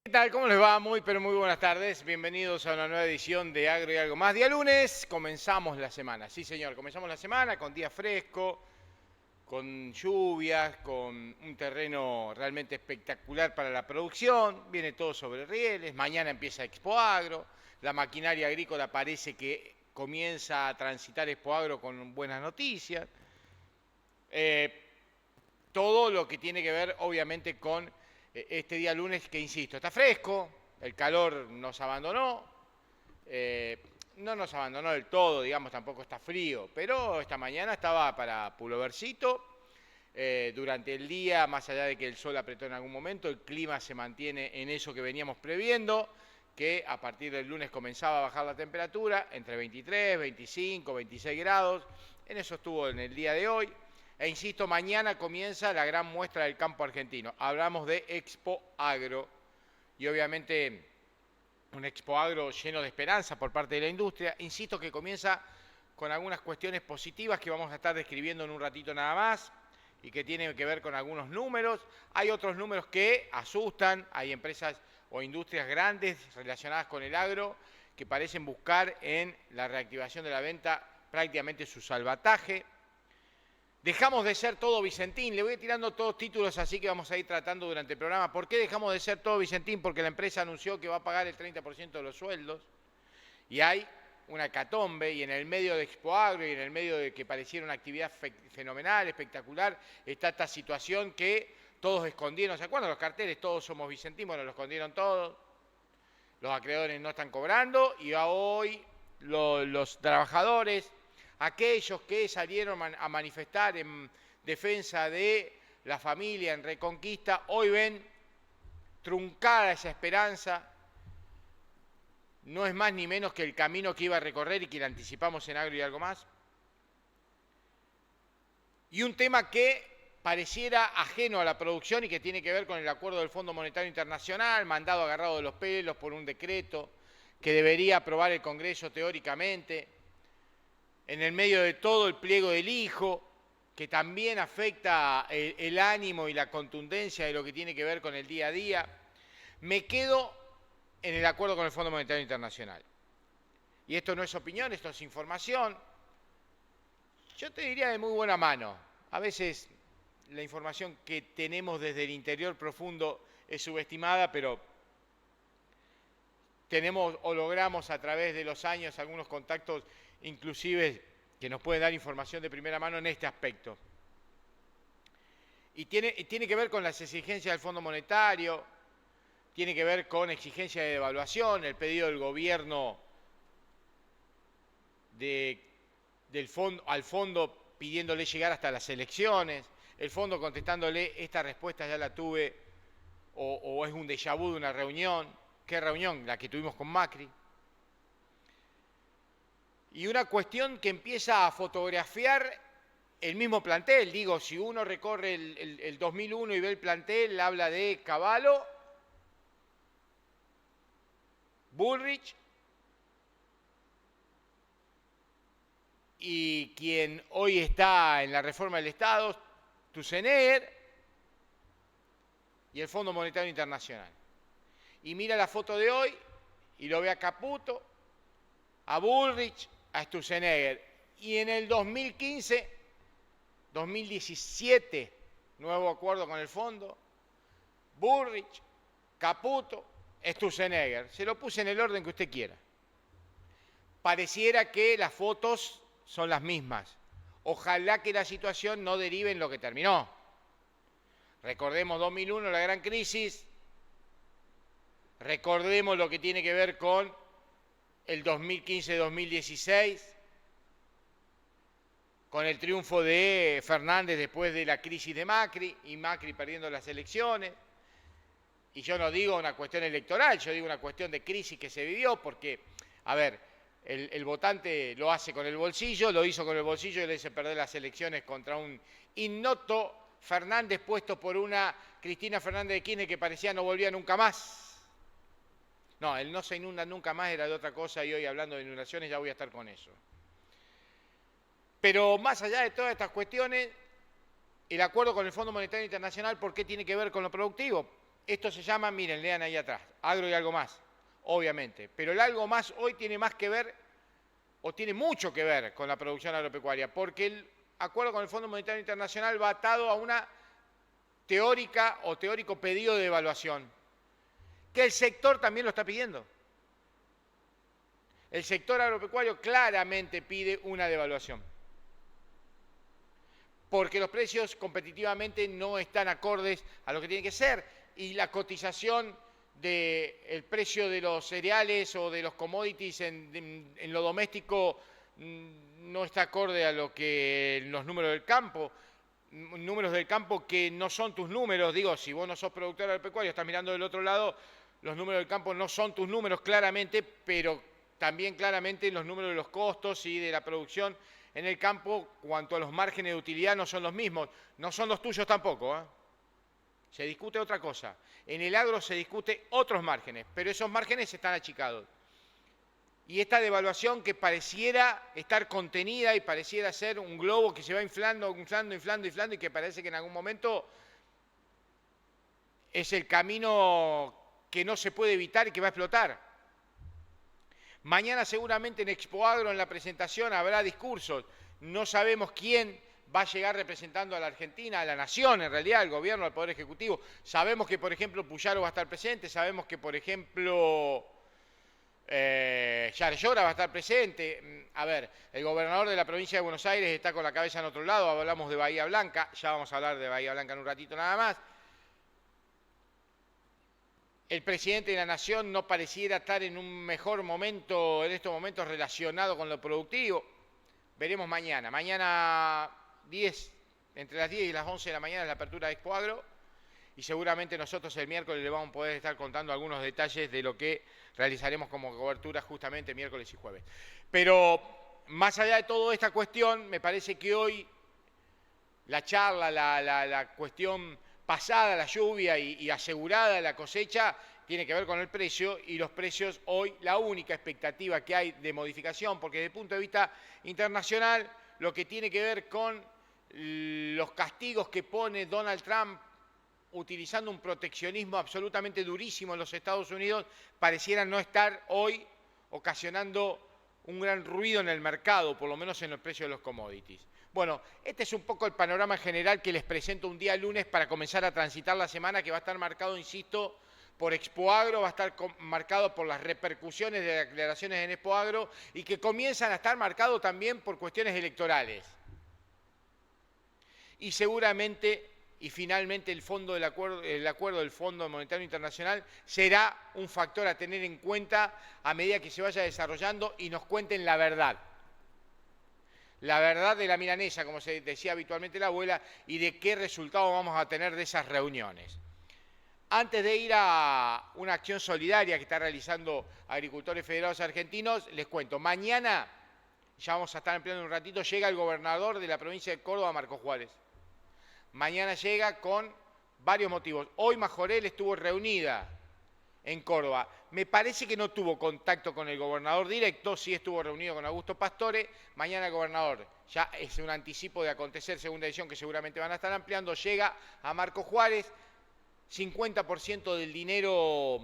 ¿Qué tal? ¿Cómo les va? Muy, pero muy buenas tardes. Bienvenidos a una nueva edición de Agro y Algo Más. Día lunes, comenzamos la semana. Sí, señor, comenzamos la semana con día fresco, con lluvias, con un terreno realmente espectacular para la producción. Viene todo sobre rieles. Mañana empieza Expo Agro. La maquinaria agrícola parece que comienza a transitar Expo Agro con buenas noticias. Todo lo que tiene que ver, obviamente, con este día lunes, que insisto, está fresco, el calor nos abandonó, eh, no nos abandonó del todo, digamos, tampoco está frío, pero esta mañana estaba para pulovercito. Durante el día, más allá de que el sol apretó en algún momento, el clima se mantiene en eso que veníamos previendo, que a partir del lunes comenzaba a bajar la temperatura entre 23, 25, 26 grados. En eso estuvo en el día de hoy. E insisto, mañana comienza la gran muestra del campo argentino. Hablamos de Expo Agro y obviamente un Expo Agro lleno de esperanza por parte de la industria. Insisto que comienza con algunas cuestiones positivas que vamos a estar describiendo en un ratito nada más y que tienen que ver con algunos números. Hay otros números que asustan, hay empresas o industrias grandes relacionadas con el agro que parecen buscar en la reactivación de la venta prácticamente su salvataje. Dejamos de ser todo Vicentín, le voy tirando todos títulos así que vamos a ir tratando durante el programa. ¿Por qué dejamos de ser todo Vicentín? Porque la empresa anunció que va a pagar el 30% de los sueldos y hay una hecatombe, y en el medio de Expo Agro y en el medio de que pareciera una actividad fenomenal, espectacular, está esta situación que todos escondieron. ¿Se acuerdan los carteles? Todos somos Vicentín, bueno, lo escondieron todos. Los acreedores no están cobrando y hoy los trabajadores, aquellos que salieron a manifestar en defensa de la familia en Reconquista, hoy ven truncada esa esperanza. No es más ni menos que el camino que iba a recorrer y que le anticipamos en Agro y Algo Más. Y un tema que pareciera ajeno a la producción y que tiene que ver con el acuerdo del Fondo Monetario Internacional, mandado agarrado de los pelos por un decreto que debería aprobar el Congreso teóricamente, en el medio de todo el pliego del hijo, que también afecta el ánimo y la contundencia de lo que tiene que ver con el día a día. Me quedo en el acuerdo con el Fondo Monetario Internacional. Y esto no es opinión, esto es información. Yo te diría de muy buena mano. A veces la información que tenemos desde el interior profundo es subestimada, pero tenemos o logramos a través de los años algunos contactos inclusive que nos pueden dar información de primera mano en este aspecto. Y tiene que ver con las exigencias del Fondo Monetario, tiene que ver con exigencias de devaluación, el pedido del gobierno al fondo pidiéndole llegar hasta las elecciones, el fondo contestándole: esta respuesta ya la tuve, o es un déjà vu de una reunión. ¿Qué reunión? La que tuvimos con Macri. Y una cuestión que empieza a fotografiar el mismo plantel. Digo, si uno recorre el 2001 y ve el plantel, habla de Cavallo, Bullrich y quien hoy está en la reforma del Estado, Sturzenegger, y el Fondo Monetario Internacional. Y mira la foto de hoy y lo ve a Caputo, a Bullrich, a Sturzenegger. Y en el 2015, 2017, nuevo acuerdo con el fondo, Bullrich, Caputo, Sturzenegger. Se lo puse en el orden que usted quiera. Pareciera que las fotos son las mismas. Ojalá que la situación no derive en lo que terminó. Recordemos 2001, la gran crisis. Recordemos lo que tiene que ver con el 2015-2016, con el triunfo de Fernández después de la crisis de Macri, y Macri perdiendo las elecciones. Y yo no digo una cuestión electoral, yo digo una cuestión de crisis que se vivió, porque, a ver, el votante lo hace con el bolsillo, lo hizo con el bolsillo y le hizo perder las elecciones contra un ignoto Fernández puesto por una Cristina Fernández de Kirchner que parecía no volvía nunca más. No, el no se inunda nunca más era de otra cosa, y hoy hablando de inundaciones ya voy a estar con eso. Pero más allá de todas estas cuestiones, el acuerdo con el Fondo Monetario Internacional, ¿por qué tiene que ver con lo productivo? Esto se llama, miren, lean ahí atrás, agro y algo más, obviamente. Pero el algo más hoy tiene más que ver, o tiene mucho que ver con la producción agropecuaria, porque el acuerdo con el Fondo Monetario Internacional va atado a una teórica o teórico pedido de evaluación, que el sector también lo está pidiendo. El sector agropecuario claramente pide una devaluación, porque los precios competitivamente no están acordes a lo que tiene que ser, y la cotización del precio de los cereales o de los commodities en lo doméstico no está acorde a lo que los números del campo, que no son tus números. Digo, si vos no sos productor agropecuario, estás mirando del otro lado, los números del campo no son tus números claramente, pero también claramente los números de los costos y de la producción en el campo, cuanto a los márgenes de utilidad, no son los mismos, no son los tuyos tampoco, ¿eh? Se discute otra cosa. En el agro se discute otros márgenes, pero esos márgenes están achicados. Y esta devaluación que pareciera estar contenida y pareciera ser un globo que se va inflando, y que parece que en algún momento es el camino que no se puede evitar y que va a explotar. Mañana seguramente en Expo Agro, en la presentación, habrá discursos. No sabemos quién va a llegar representando a la Argentina, a la nación, en realidad, al gobierno, al Poder Ejecutivo. Sabemos que, por ejemplo, Puyaro va a estar presente, sabemos que, por ejemplo, Yarlora va a estar presente. A ver, el gobernador de la provincia de Buenos Aires está con la cabeza en otro lado, hablamos de Bahía Blanca, ya vamos a hablar de Bahía Blanca en un ratito nada más. El presidente de la Nación no pareciera estar en un mejor momento en estos momentos relacionado con lo productivo. Veremos mañana. Mañana 10, entre las 10 y las 11 de la mañana es la apertura de Expo Agro y seguramente nosotros el miércoles le vamos a poder estar contando algunos detalles de lo que realizaremos como cobertura justamente miércoles y jueves. Pero más allá de toda esta cuestión, me parece que hoy la charla, la cuestión pasada la lluvia y asegurada la cosecha, tiene que ver con el precio, y los precios hoy, la única expectativa que hay de modificación, porque desde el punto de vista internacional, lo que tiene que ver con los castigos que pone Donald Trump utilizando un proteccionismo absolutamente durísimo en los Estados Unidos, pareciera no estar hoy ocasionando un gran ruido en el mercado, por lo menos en el precio de los commodities. Bueno, este es un poco el panorama general que les presento un día lunes para comenzar a transitar la semana, que va a estar marcado, insisto, por Expo Agro, va a estar marcado por las repercusiones de las declaraciones en Expo Agro y que comienzan a estar marcados también por cuestiones electorales. Y seguramente, y finalmente, el acuerdo del Fondo Monetario Internacional será un factor a tener en cuenta a medida que se vaya desarrollando y nos cuenten la verdad. La verdad de la milanesa, como se decía habitualmente la abuela, y de qué resultado vamos a tener de esas reuniones. Antes de ir a una acción solidaria que está realizando Agricultores Federados Argentinos, les cuento, mañana, ya vamos a estar ampliando un ratito, llega el gobernador de la provincia de Córdoba, Marcos Juárez. Mañana llega con varios motivos. Hoy Majorel estuvo reunida en Córdoba. Me parece que no tuvo contacto con el gobernador directo, sí estuvo reunido con Augusto Pastore. Mañana el gobernador, ya es un anticipo de acontecer segunda edición que seguramente van a estar ampliando, llega a Marcos Juárez. 50% del dinero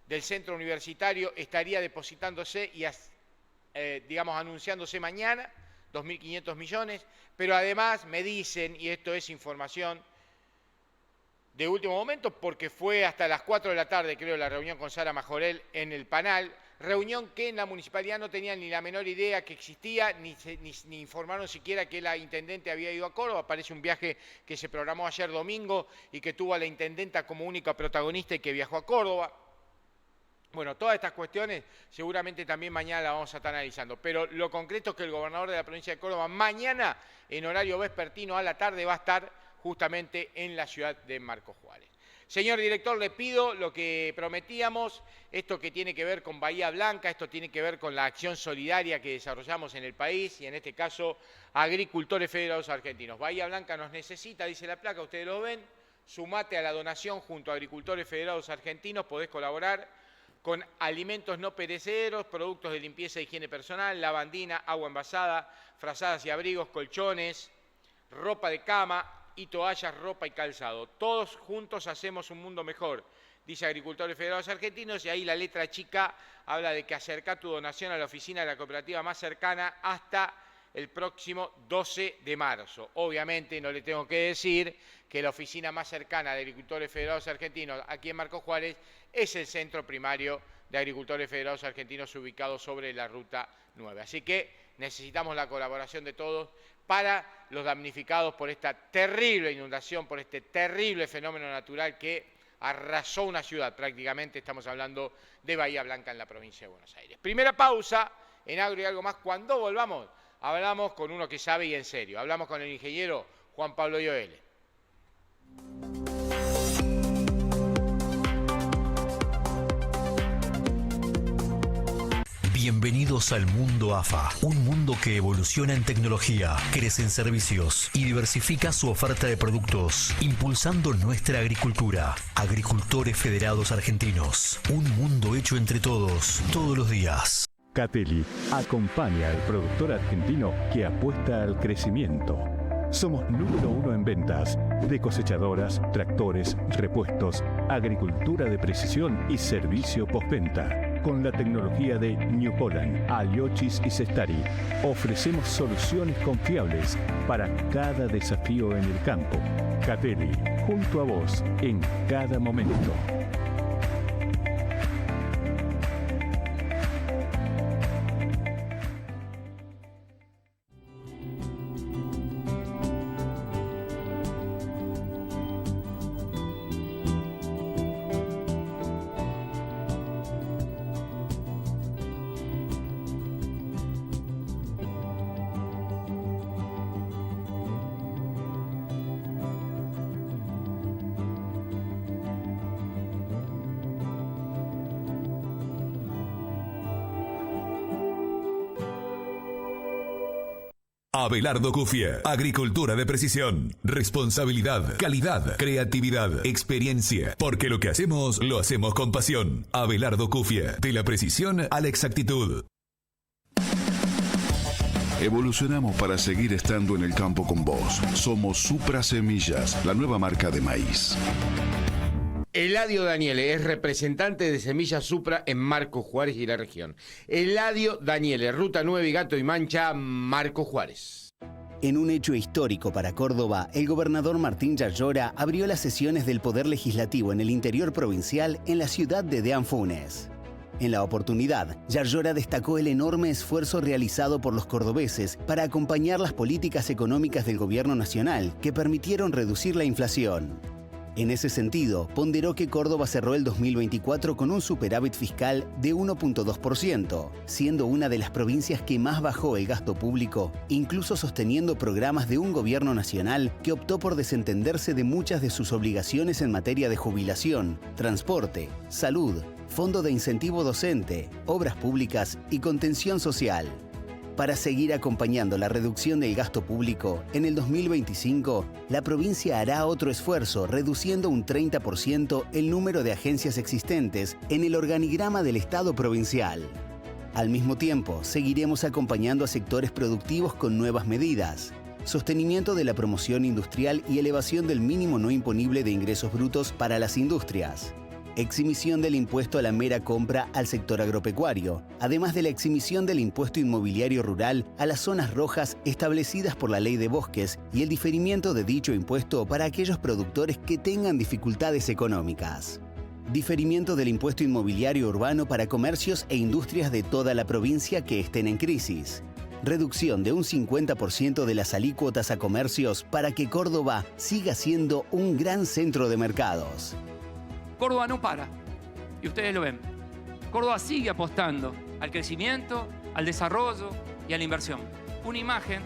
del centro universitario estaría depositándose y, digamos, anunciándose mañana, 2.500 millones, pero además me dicen, y esto es información de último momento, porque fue hasta las 4 de la tarde, creo, la reunión con Sara Majorel en el Panal, reunión que en la municipalidad no tenían ni la menor idea que existía, ni informaron siquiera que la intendente había ido a Córdoba. Parece un viaje que se programó ayer domingo y que tuvo a la intendenta como única protagonista y que viajó a Córdoba. Bueno, todas estas cuestiones seguramente también mañana las vamos a estar analizando, pero lo concreto es que el gobernador de la provincia de Córdoba mañana, en horario vespertino a la tarde, va a estar justamente en la ciudad de Marcos Juárez. Señor director, le pido lo que prometíamos, esto que tiene que ver con Bahía Blanca, esto tiene que ver con la acción solidaria que desarrollamos en el país y en este caso Agricultores Federados Argentinos. Bahía Blanca nos necesita, dice la placa, ustedes lo ven, sumate a la donación junto a Agricultores Federados Argentinos, podés colaborar con alimentos no perecederos, productos de limpieza e higiene personal, lavandina, agua envasada, frazadas y abrigos, colchones, ropa de cama y toallas, ropa y calzado. Todos juntos hacemos un mundo mejor. dice Agricultores Federados Argentinos, y ahí la letra chica habla de que acerca tu donación a la oficina de la cooperativa más cercana hasta el próximo 12 de marzo. Obviamente no le tengo que decir que la oficina más cercana de Agricultores Federados Argentinos aquí en Marcos Juárez es el Centro Primario de Agricultores Federados Argentinos ubicado sobre la Ruta 9. Así que necesitamos la colaboración de todos para los damnificados por esta terrible inundación, por este terrible fenómeno natural que arrasó una ciudad prácticamente. Estamos hablando de Bahía Blanca en la provincia de Buenos Aires. Primera pausa en Agro y algo más. Cuando volvamos, hablamos con uno que sabe y en serio. Hablamos con el ingeniero Juan Pablo Ioele. Bienvenidos al mundo AFA, un mundo que evoluciona en tecnología, crece en servicios y diversifica su oferta de productos, impulsando nuestra agricultura. Agricultores Federados Argentinos, un mundo hecho entre todos, todos los días. Catteli acompaña al productor argentino que apuesta al crecimiento. Somos número 1 en ventas de cosechadoras, tractores, repuestos, agricultura de precisión y servicio postventa. Con la tecnología de New Holland, Aliochis y Cestari, ofrecemos soluciones confiables para cada desafío en el campo. Catteli, junto a vos en cada momento. Abelardo Cufie, agricultura de precisión, responsabilidad, calidad, creatividad, experiencia, porque lo que hacemos, lo hacemos con pasión. Abelardo Cufie, de la precisión a la exactitud. Evolucionamos para seguir estando en el campo con vos. Somos Supra Semillas, la nueva marca de maíz. Eladio Daniele es representante de Semillas Supra en Marcos Juárez y la región. Eladio Daniele, Ruta 9 y Gato y Mancha, Marcos Juárez. En un hecho histórico para Córdoba, el gobernador Martín Yarlora abrió las sesiones del Poder Legislativo en el interior provincial en la ciudad de Deán Funes. En la oportunidad, Yarlora destacó el enorme esfuerzo realizado por los cordobeses para acompañar las políticas económicas del gobierno nacional que permitieron reducir la inflación. En ese sentido, ponderó que Córdoba cerró el 2024 con un superávit fiscal de 1.2%, siendo una de las provincias que más bajó el gasto público, incluso sosteniendo programas de un gobierno nacional que optó por desentenderse de muchas de sus obligaciones en materia de jubilación, transporte, salud, fondo de incentivo docente, obras públicas y contención social. Para seguir acompañando la reducción del gasto público, en el 2025, la provincia hará otro esfuerzo, reduciendo un 30% el número de agencias existentes en el organigrama del Estado provincial. Al mismo tiempo, seguiremos acompañando a sectores productivos con nuevas medidas, sostenimiento de la promoción industrial y elevación del mínimo no imponible de ingresos brutos para las industrias. Exhibición del impuesto a la mera compra al sector agropecuario, además de la exhibición del impuesto inmobiliario rural a las zonas rojas establecidas por la Ley de Bosques y el diferimiento de dicho impuesto para aquellos productores que tengan dificultades económicas. Diferimiento del impuesto inmobiliario urbano para comercios e industrias de toda la provincia que estén en crisis. Reducción de un 50% de las alícuotas a comercios para que Córdoba siga siendo un gran centro de mercados. Córdoba no para, y ustedes lo ven. Córdoba sigue apostando al crecimiento, al desarrollo y a la inversión. Una imagen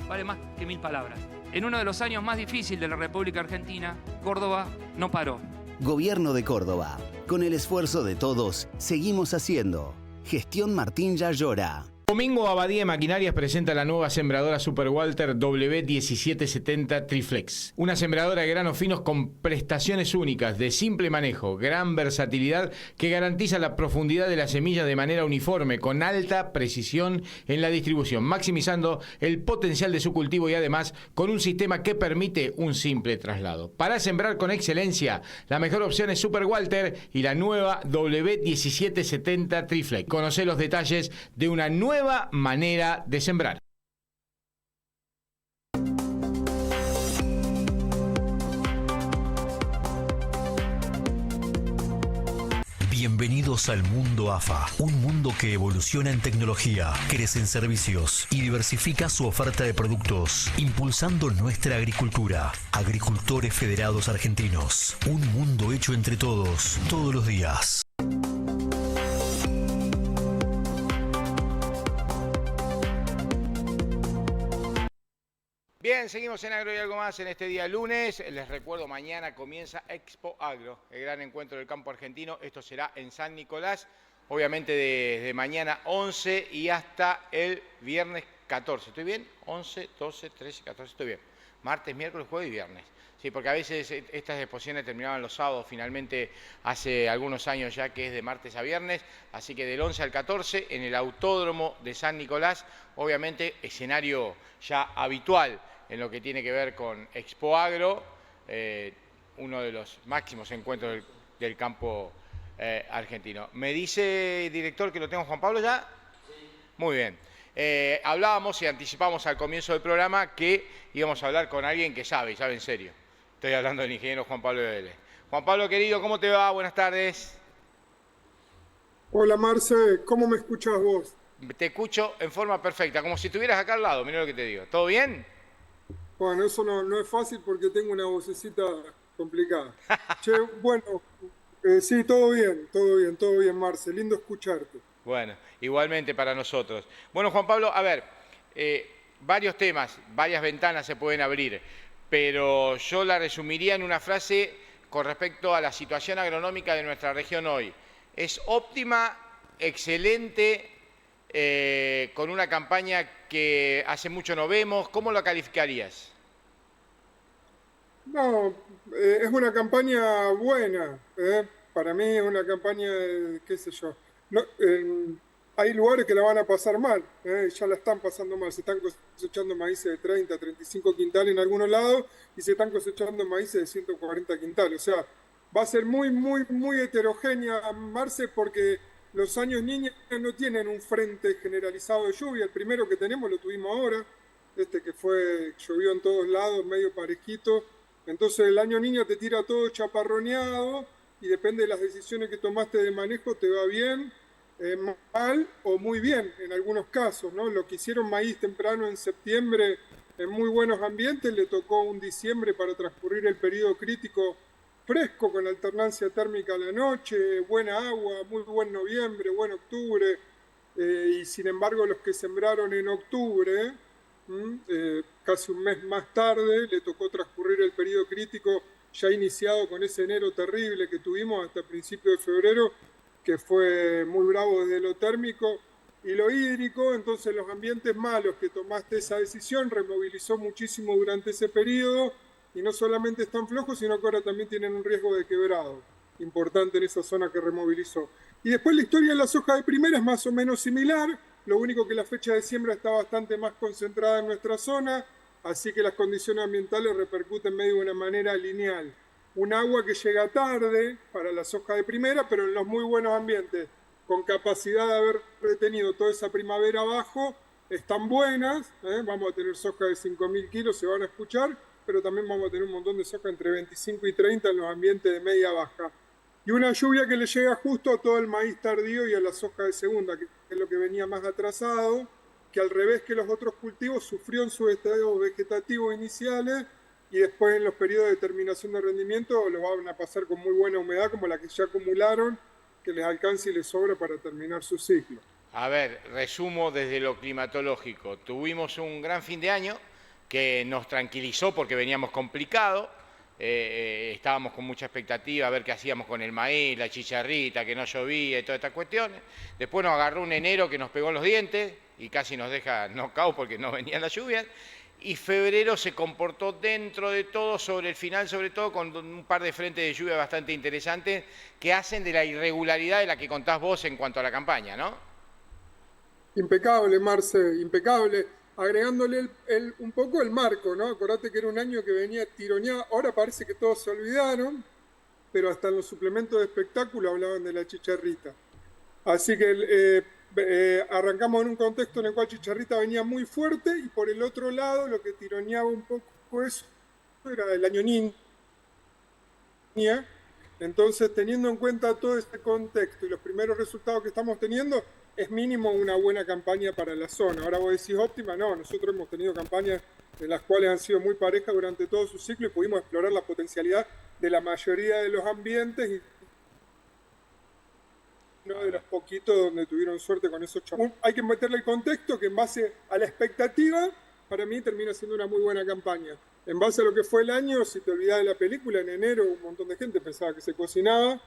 vale más que 1000 palabras. En uno de los años más difíciles de la República Argentina, Córdoba no paró. Gobierno de Córdoba. Con el esfuerzo de todos, seguimos haciendo. Gestión Martín Yarlora. Domingo Abadía Maquinarias presenta la nueva sembradora Super Walter W1770 Triflex. Una sembradora de granos finos con prestaciones únicas, de simple manejo, gran versatilidad que garantiza la profundidad de la semilla de manera uniforme, con alta precisión en la distribución, maximizando el potencial de su cultivo y además con un sistema que permite un simple traslado. Para sembrar con excelencia, la mejor opción es Super Walter y la nueva W1770 Triflex. Conoce los detalles de una nueva manera de sembrar. Bienvenidos al mundo AFA, un mundo que evoluciona en tecnología, crece en servicios y diversifica su oferta de productos, impulsando nuestra agricultura. Agricultores Federados Argentinos, un mundo hecho entre todos, todos los días. Bien, seguimos en Agro y algo más en este día lunes. Les recuerdo, mañana comienza Expo Agro, el gran encuentro del campo argentino. Esto será en San Nicolás, obviamente desde mañana 11 y hasta el viernes 14. ¿Estoy bien? 11, 12, 13, 14, estoy bien. Martes, miércoles, jueves y viernes. Sí, porque a veces estas exposiciones terminaban los sábados, finalmente hace algunos años ya que es de martes a viernes, así que del 11 al 14 en el Autódromo de San Nicolás, obviamente escenario ya habitual en lo que tiene que ver con Expo Agro, uno de los máximos encuentros del campo argentino. ¿Me dice, director, que lo tengo Juan Pablo ya? Sí. Muy bien. Hablábamos y anticipamos al comienzo del programa que íbamos a hablar con alguien que sabe, y sabe en serio. Estoy hablando del ingeniero Juan Pablo Vélez. Juan Pablo, querido, ¿cómo te va? Buenas tardes. Hola, Marce, ¿cómo me escuchas vos? Te escucho en forma perfecta, como si estuvieras acá al lado, mirá lo que te digo. ¿Todo bien? Bueno, eso no es fácil porque tengo una vocecita complicada. Che, bueno, sí, todo bien, Marce. Lindo escucharte. Bueno, igualmente para nosotros. Bueno, Juan Pablo, a ver, varios temas, varias ventanas se pueden abrir, pero yo la resumiría en una frase con respecto a la situación agronómica de nuestra región hoy. ¿Es óptima, excelente, con una campaña que hace mucho no vemos? ¿Cómo la calificarías? No, es una campaña buena. Para mí es una campaña, qué sé yo. No, hay lugares que la van a pasar mal, ya la están pasando mal. Se están cosechando maíces de 30, 35 quintales en algunos lados y se están cosechando maíces de 140 quintales. O sea, va a ser muy heterogénea, Marce, porque los años niños no tienen un frente generalizado de lluvia. El primero que tenemos lo tuvimos ahora, que llovió en todos lados, medio parejito. Entonces el año niño te tira todo chaparroneado y depende de las decisiones que tomaste de manejo, te va bien, mal o muy bien en algunos casos, ¿no? Lo que hicieron maíz temprano en septiembre en muy buenos ambientes, le tocó un diciembre para transcurrir el periodo crítico fresco con alternancia térmica a la noche, buena agua, muy buen noviembre, buen octubre, y sin embargo los que sembraron en octubre, casi un mes más tarde, le tocó transcurrir el periodo crítico ya iniciado con ese enero terrible que tuvimos hasta principios de febrero, que fue muy bravo desde lo térmico y lo hídrico. Entonces los ambientes malos que tomaste esa decisión removilizó muchísimo durante ese periodo y no solamente están flojos, sino que ahora también tienen un riesgo de quebrado importante en esa zona que removilizó. Y después la historia de la soja de primera es más o menos similar, lo único que la fecha de siembra está bastante más concentrada en nuestra zona, así que las condiciones ambientales repercuten medio de una manera lineal. Un agua que llega tarde para la soja de primera, pero en los muy buenos ambientes, con capacidad de haber retenido toda esa primavera abajo, están buenas. Vamos a tener soja de 5.000 kilos, se van a escuchar, pero también vamos a tener un montón de soja entre 25 y 30 en los ambientes de media baja. Y una lluvia que le llega justo a todo el maíz tardío y a la soja de segunda, que es lo que venía más atrasado, que al revés que los otros cultivos sufrió en sus estadios vegetativos iniciales y después en los periodos de terminación de rendimiento lo van a pasar con muy buena humedad, como la que ya acumularon, que les alcance y les sobra para terminar su ciclo. A ver, resumo desde lo climatológico. Tuvimos un gran fin de año que nos tranquilizó porque veníamos complicados. Estábamos con mucha expectativa a ver qué hacíamos con el maíz, la chicharrita, que no llovía y todas estas cuestiones. Después nos agarró un enero que nos pegó en los dientes y casi nos deja knockout porque no venían las lluvias. Y febrero se comportó dentro de todo, sobre el final sobre todo, con un par de frentes de lluvia bastante interesantes que hacen de la irregularidad de la que contás vos en cuanto a la campaña, ¿no? Impecable, Marce, impecable. Agregándole un poco el marco, ¿no? Acordate que era un año que venía tironeado. Ahora parece que todos se olvidaron, pero hasta en los suplementos de espectáculo hablaban de la chicharrita. Así que arrancamos en un contexto en el cual Chicharrita venía muy fuerte y por el otro lado lo que tironeaba un poco eso era el año niña. Entonces, teniendo en cuenta todo este contexto y los primeros resultados que estamos teniendo, es mínimo una buena campaña para la zona. Ahora vos decís óptima, no, nosotros hemos tenido campañas en las cuales han sido muy parejas durante todo su ciclo y pudimos explorar la potencialidad de la mayoría de los ambientes y uno de los poquitos donde tuvieron suerte con esos chavos. Hay que meterle el contexto que en base a la expectativa, para mí termina siendo una muy buena campaña. En base a lo que fue el año, si te olvidás de la película, en enero un montón de gente pensaba que se cocinaba,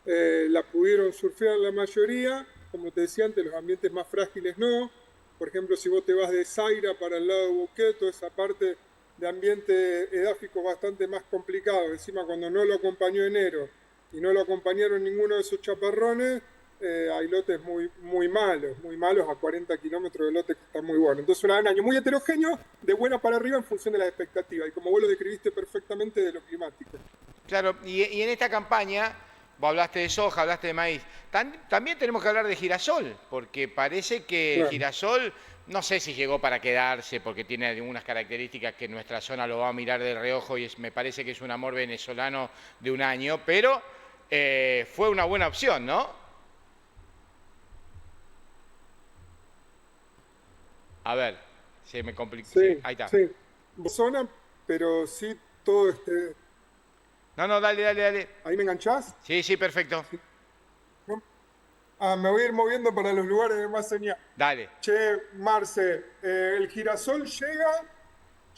la pudieron surfear la mayoría, como te decía antes, los ambientes más frágiles no. Por ejemplo, si vos te vas de Zaira para el lado de Boqueto, esa parte de ambiente edáfico bastante más complicado. Encima, cuando no lo acompañó enero y no lo acompañaron ninguno de esos chaparrones, hay lotes muy malos, a 40 kilómetros de lotes que están muy buenos. Entonces, un año muy heterogéneo, de buena para arriba en función de las expectativas. Y como vos lo describiste perfectamente de lo climático. Claro, y en esta campaña, vos hablaste de soja, hablaste de maíz, también tenemos que hablar de girasol, porque parece que el girasol, no sé si llegó para quedarse, porque tiene algunas características que nuestra zona lo va a mirar de reojo y me parece que es un amor venezolano de un año, pero fue una buena opción, ¿no? A ver, se me complicó. Sí, ahí está. Sí, zona, pero sí todo este... No, dale. ¿Ahí me enganchás? Sí, perfecto. Sí. Me voy a ir moviendo para los lugares de más señal. Dale. Che, Marce, el girasol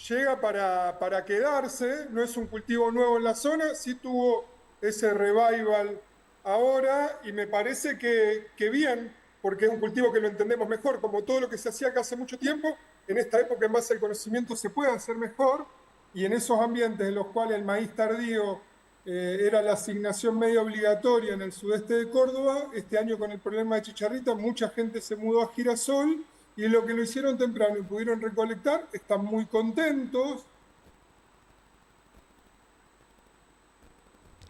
llega para quedarse, no es un cultivo nuevo en la zona, sí tuvo ese revival ahora y me parece que bien, porque es un cultivo que lo entendemos mejor, como todo lo que se hacía acá hace mucho tiempo, en esta época en base al conocimiento se puede hacer mejor y en esos ambientes en los cuales el maíz tardío era la asignación medio obligatoria en el sudeste de Córdoba, este año con el problema de chicharrita mucha gente se mudó a girasol y lo que lo hicieron temprano y pudieron recolectar, están muy contentos.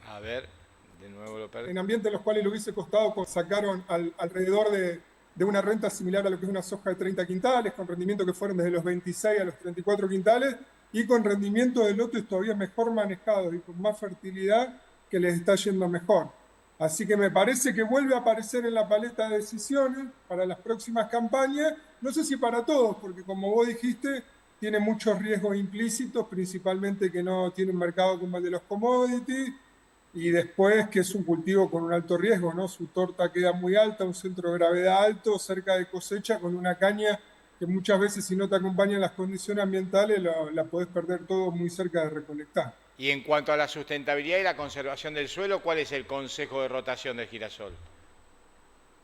A ver, de nuevo lo perdí. En ambientes en los cuales le hubiese costado, sacaron alrededor de una renta similar a lo que es una soja de 30 quintales, con rendimiento que fueron desde los 26 a los 34 quintales, y con rendimiento de lotes todavía mejor manejados y con más fertilidad que les está yendo mejor. Así que me parece que vuelve a aparecer en la paleta de decisiones para las próximas campañas, no sé si para todos, porque como vos dijiste, tiene muchos riesgos implícitos, principalmente que no tiene un mercado como el de los commodities, y después que es un cultivo con un alto riesgo, ¿no? Su torta queda muy alta, un centro de gravedad alto, cerca de cosecha, con una caña que muchas veces si no te acompañan las condiciones ambientales la podés perder todo muy cerca de recolectar. Y en cuanto a la sustentabilidad y la conservación del suelo, ¿cuál es el consejo de rotación del girasol?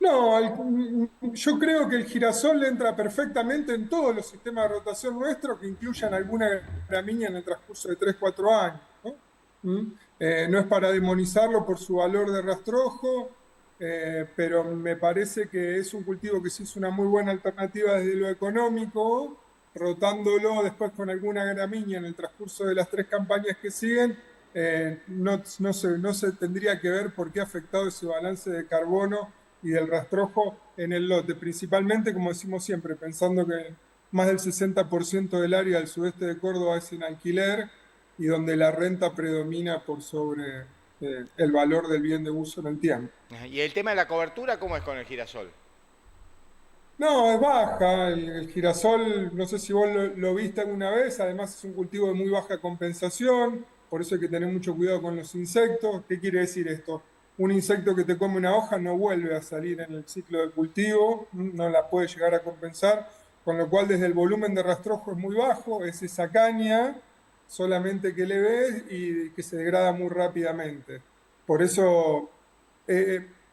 No, yo creo que el girasol entra perfectamente en todos los sistemas de rotación nuestros que incluyan alguna gramínea en el transcurso de 3-4 años, ¿no? No es para demonizarlo por su valor de rastrojo, pero me parece que es un cultivo que sí es una muy buena alternativa desde lo económico, rotándolo después con alguna gramínea en el transcurso de las 3 campañas que siguen, no se tendría que ver por qué ha afectado ese balance de carbono y del rastrojo en el lote, principalmente, como decimos siempre, pensando que más del 60% del área del sudeste de Córdoba es en alquiler y donde la renta predomina por sobre el valor del bien de uso en el tiempo. ¿Y el tema de la cobertura, cómo es con el girasol? No, es baja. El girasol, no sé si vos lo viste alguna vez, además es un cultivo de muy baja compensación, por eso hay que tener mucho cuidado con los insectos. ¿Qué quiere decir esto? Un insecto que te come una hoja no vuelve a salir en el ciclo de cultivo, no la puede llegar a compensar, con lo cual desde el volumen de rastrojo es muy bajo, es esa caña solamente que le ves y que se degrada muy rápidamente. Por eso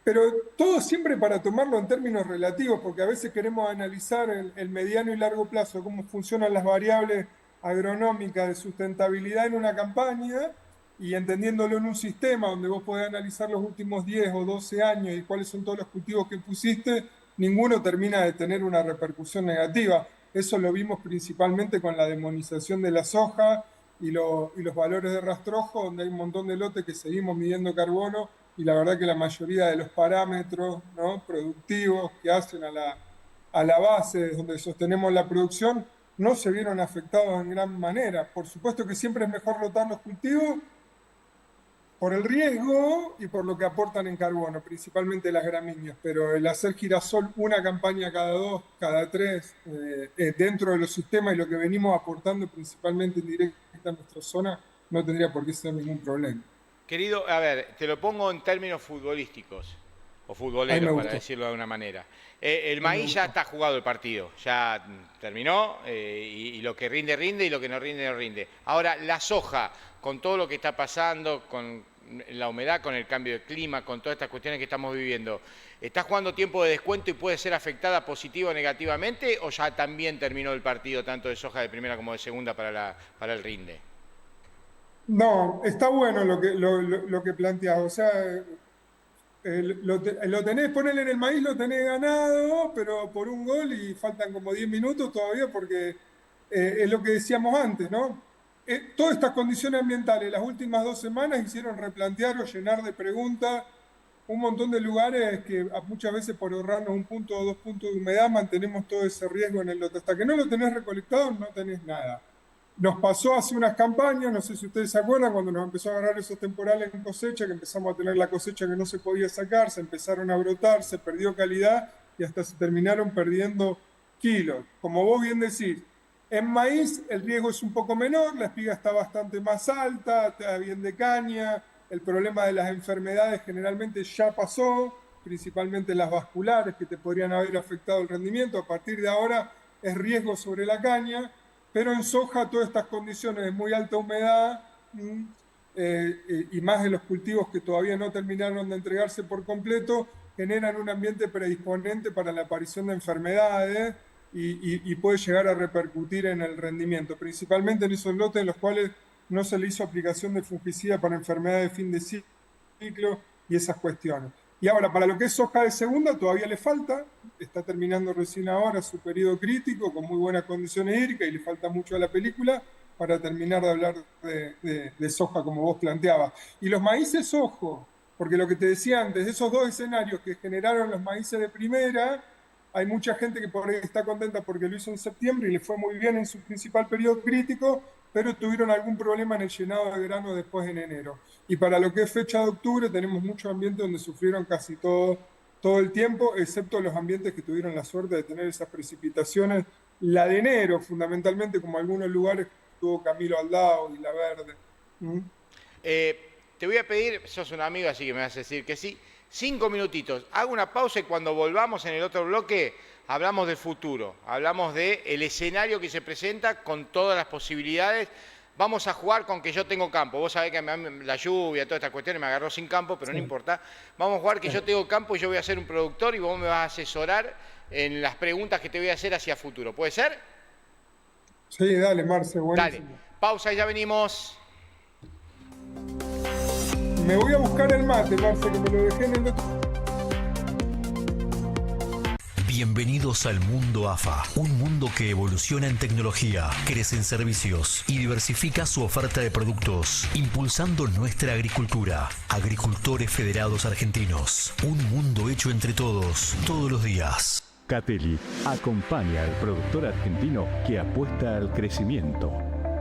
Pero todo siempre para tomarlo en términos relativos, porque a veces queremos analizar el mediano y largo plazo, cómo funcionan las variables agronómicas de sustentabilidad en una campaña y entendiéndolo en un sistema donde vos podés analizar los últimos 10 o 12 años y cuáles son todos los cultivos que pusiste, ninguno termina de tener una repercusión negativa. Eso lo vimos principalmente con la demonización de la soja y los valores de rastrojo, donde hay un montón de lotes que seguimos midiendo carbono y la verdad que la mayoría de los parámetros, ¿no?, productivos que hacen a la base donde sostenemos la producción no se vieron afectados en gran manera. Por supuesto que siempre es mejor rotar los cultivos por el riesgo y por lo que aportan en carbono, principalmente las gramíneas, pero el hacer girasol una campaña cada 2, cada 3, dentro de los sistemas y lo que venimos aportando principalmente en directa en nuestra zona, no tendría por qué ser ningún problema. Querido, a ver, te lo pongo en términos futbolísticos, o futboleros, para decirlo de alguna manera. El maíz ya está jugado el partido, ya terminó, y lo que rinde, rinde, y lo que no rinde, no rinde. Ahora, la soja, con todo lo que está pasando, con la humedad, con el cambio de clima, con todas estas cuestiones que estamos viviendo, ¿está jugando tiempo de descuento y puede ser afectada positiva o negativamente, o ya también terminó el partido tanto de soja de primera como de segunda para el rinde? No, está bueno lo que planteas, o sea, lo tenés, ponele en el maíz, lo tenés ganado, pero por un gol y faltan como 10 minutos todavía porque es lo que decíamos antes, ¿no? Todas estas condiciones ambientales las últimas 2 semanas hicieron replantear o llenar de preguntas un montón de lugares que muchas veces por ahorrarnos 1 punto o 2 puntos de humedad mantenemos todo ese riesgo en el lote. Hasta que no lo tenés recolectado no tenés nada. Nos pasó hace unas campañas, no sé si ustedes se acuerdan, cuando nos empezó a agarrar esos temporales en cosecha, que empezamos a tener la cosecha que no se podía sacar, se empezaron a brotar, se perdió calidad y hasta se terminaron perdiendo kilos. Como vos bien decís, en maíz el riesgo es un poco menor, la espiga está bastante más alta, está bien de caña, el problema de las enfermedades generalmente ya pasó, principalmente las vasculares que te podrían haber afectado el rendimiento. A partir de ahora es riesgo sobre la caña. Pero en soja todas estas condiciones de muy alta humedad y más de los cultivos que todavía no terminaron de entregarse por completo, generan un ambiente predisponente para la aparición de enfermedades y puede llegar a repercutir en el rendimiento, principalmente en esos lotes en los cuales no se le hizo aplicación de fungicida para enfermedades de fin de ciclo y esas cuestiones. Y ahora, para lo que es soja de segunda, todavía le falta, está terminando recién ahora su periodo crítico, con muy buenas condiciones hídricas, y le falta mucho a la película para terminar de hablar de soja, como vos planteabas. Y los maíces, ojo, porque lo que te decía antes, de esos 2 escenarios que generaron los maíces de primera, hay mucha gente que por ahí está contenta porque lo hizo en septiembre y le fue muy bien en su principal periodo crítico, pero tuvieron algún problema en el llenado de grano después en enero. Y para lo que es fecha de octubre tenemos muchos ambientes donde sufrieron casi todo el tiempo, excepto los ambientes que tuvieron la suerte de tener esas precipitaciones, la de enero fundamentalmente, como algunos lugares tuvo Camilo Aldao y La Verde. Te voy a pedir, sos un amigo así que me vas a decir que sí, 5 minutitos, hago una pausa y cuando volvamos en el otro bloque hablamos del futuro, hablamos del escenario que se presenta con todas las posibilidades. Vamos a jugar con que yo tengo campo. Vos sabés que la lluvia, todas estas cuestiones me agarró sin campo, pero sí, no importa. Vamos a jugar que yo tengo campo y yo voy a ser un productor y vos me vas a asesorar en las preguntas que te voy a hacer hacia futuro. ¿Puede ser? Sí, dale, Marce, buenísimo. Dale, pausa y ya venimos. Me voy a buscar el mate, Marce, que me lo dejé en el otro. Bienvenidos al mundo AFA, un mundo que evoluciona en tecnología, crece en servicios y diversifica su oferta de productos, impulsando nuestra agricultura. Agricultores Federados Argentinos, un mundo hecho entre todos, todos los días. Catelli acompaña al productor argentino que apuesta al crecimiento.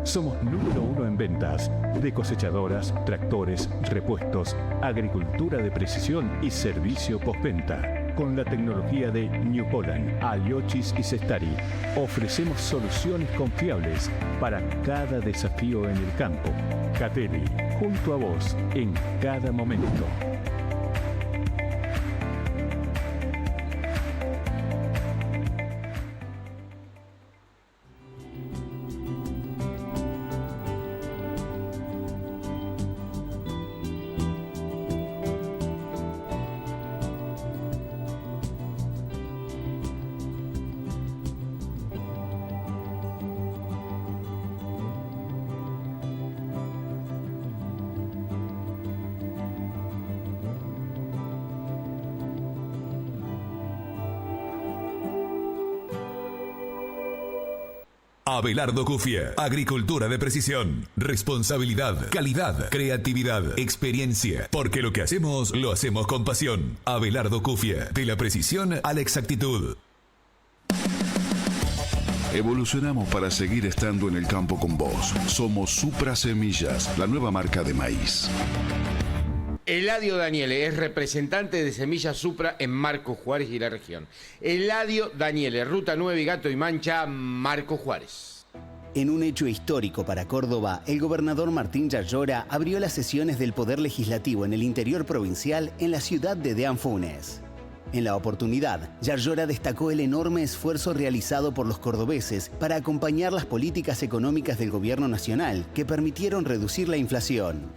Somos número 1 en ventas de cosechadoras, tractores, repuestos, agricultura de precisión y servicio postventa. Con la tecnología de New Holland, Aliochis y Cestari, ofrecemos soluciones confiables para cada desafío en el campo. Catelli, junto a vos en cada momento. Abelardo Cufie, agricultura de precisión, responsabilidad, calidad, creatividad, experiencia, porque lo que hacemos lo hacemos con pasión. Abelardo Cufie, de la precisión a la exactitud. Evolucionamos para seguir estando en el campo con vos. Somos Supra Semillas, la nueva marca de maíz. Eladio Daniele es representante de Semillas Supra en Marcos Juárez y la región. Eladio Daniele, Ruta 9 y Gato y Mancha, Marcos Juárez. En un hecho histórico para Córdoba, el gobernador Martín Yayora abrió las sesiones del Poder Legislativo en el interior provincial en la ciudad de Deán Funes. En la oportunidad, Yayora destacó el enorme esfuerzo realizado por los cordobeses para acompañar las políticas económicas del gobierno nacional que permitieron reducir la inflación.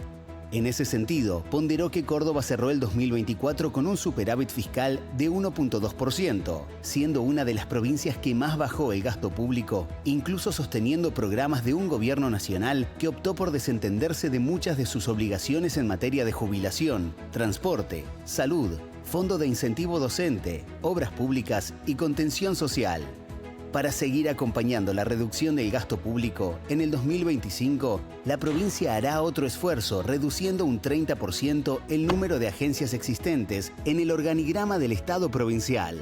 En ese sentido, ponderó que Córdoba cerró el 2024 con un superávit fiscal de 1.2%, siendo una de las provincias que más bajó el gasto público, incluso sosteniendo programas de un gobierno nacional que optó por desentenderse de muchas de sus obligaciones en materia de jubilación, transporte, salud, fondo de incentivo docente, obras públicas y contención social. Para seguir acompañando la reducción del gasto público, en el 2025, la provincia hará otro esfuerzo, reduciendo un 30% el número de agencias existentes en el organigrama del Estado provincial.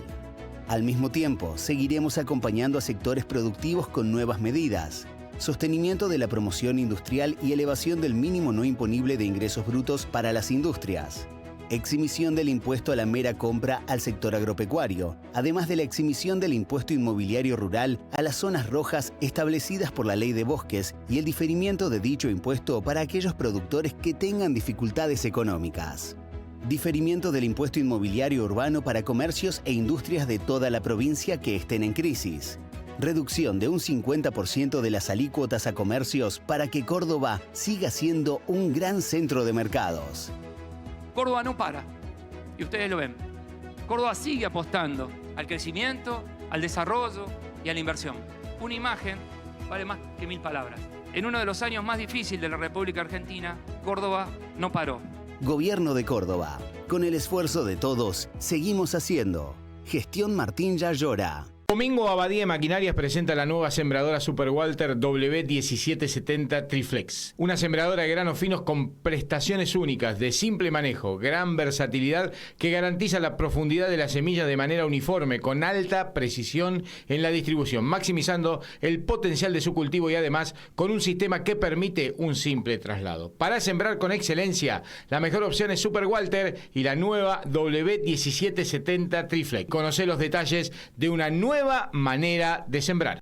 Al mismo tiempo, seguiremos acompañando a sectores productivos con nuevas medidas, sostenimiento de la promoción industrial y elevación del mínimo no imponible de ingresos brutos para las industrias, exhibición del impuesto a la mera compra al sector agropecuario, además de la exhibición del impuesto inmobiliario rural a las zonas rojas establecidas por la Ley de Bosques y el diferimiento de dicho impuesto para aquellos productores que tengan dificultades económicas. Diferimiento del impuesto inmobiliario urbano para comercios e industrias de toda la provincia que estén en crisis. Reducción de un 50% de las alícuotas a comercios para que Córdoba siga siendo un gran centro de mercados. Córdoba no para, y ustedes lo ven. Córdoba sigue apostando al crecimiento, al desarrollo y a la inversión. Una imagen vale más que 1000 palabras. En uno de los años más difíciles de la República Argentina, Córdoba no paró. Gobierno de Córdoba. Con el esfuerzo de todos, seguimos haciendo. Gestión Martín Yayora. Domingo Abadía Maquinarias presenta la nueva sembradora Super Walter W1770 Triflex. Una sembradora de granos finos con prestaciones únicas, de simple manejo, gran versatilidad que garantiza la profundidad de la semilla de manera uniforme, con alta precisión en la distribución, maximizando el potencial de su cultivo y además con un sistema que permite un simple traslado. Para sembrar con excelencia, la mejor opción es Super Walter y la nueva W1770 Triflex. Conoce los detalles de una nueva manera de sembrar.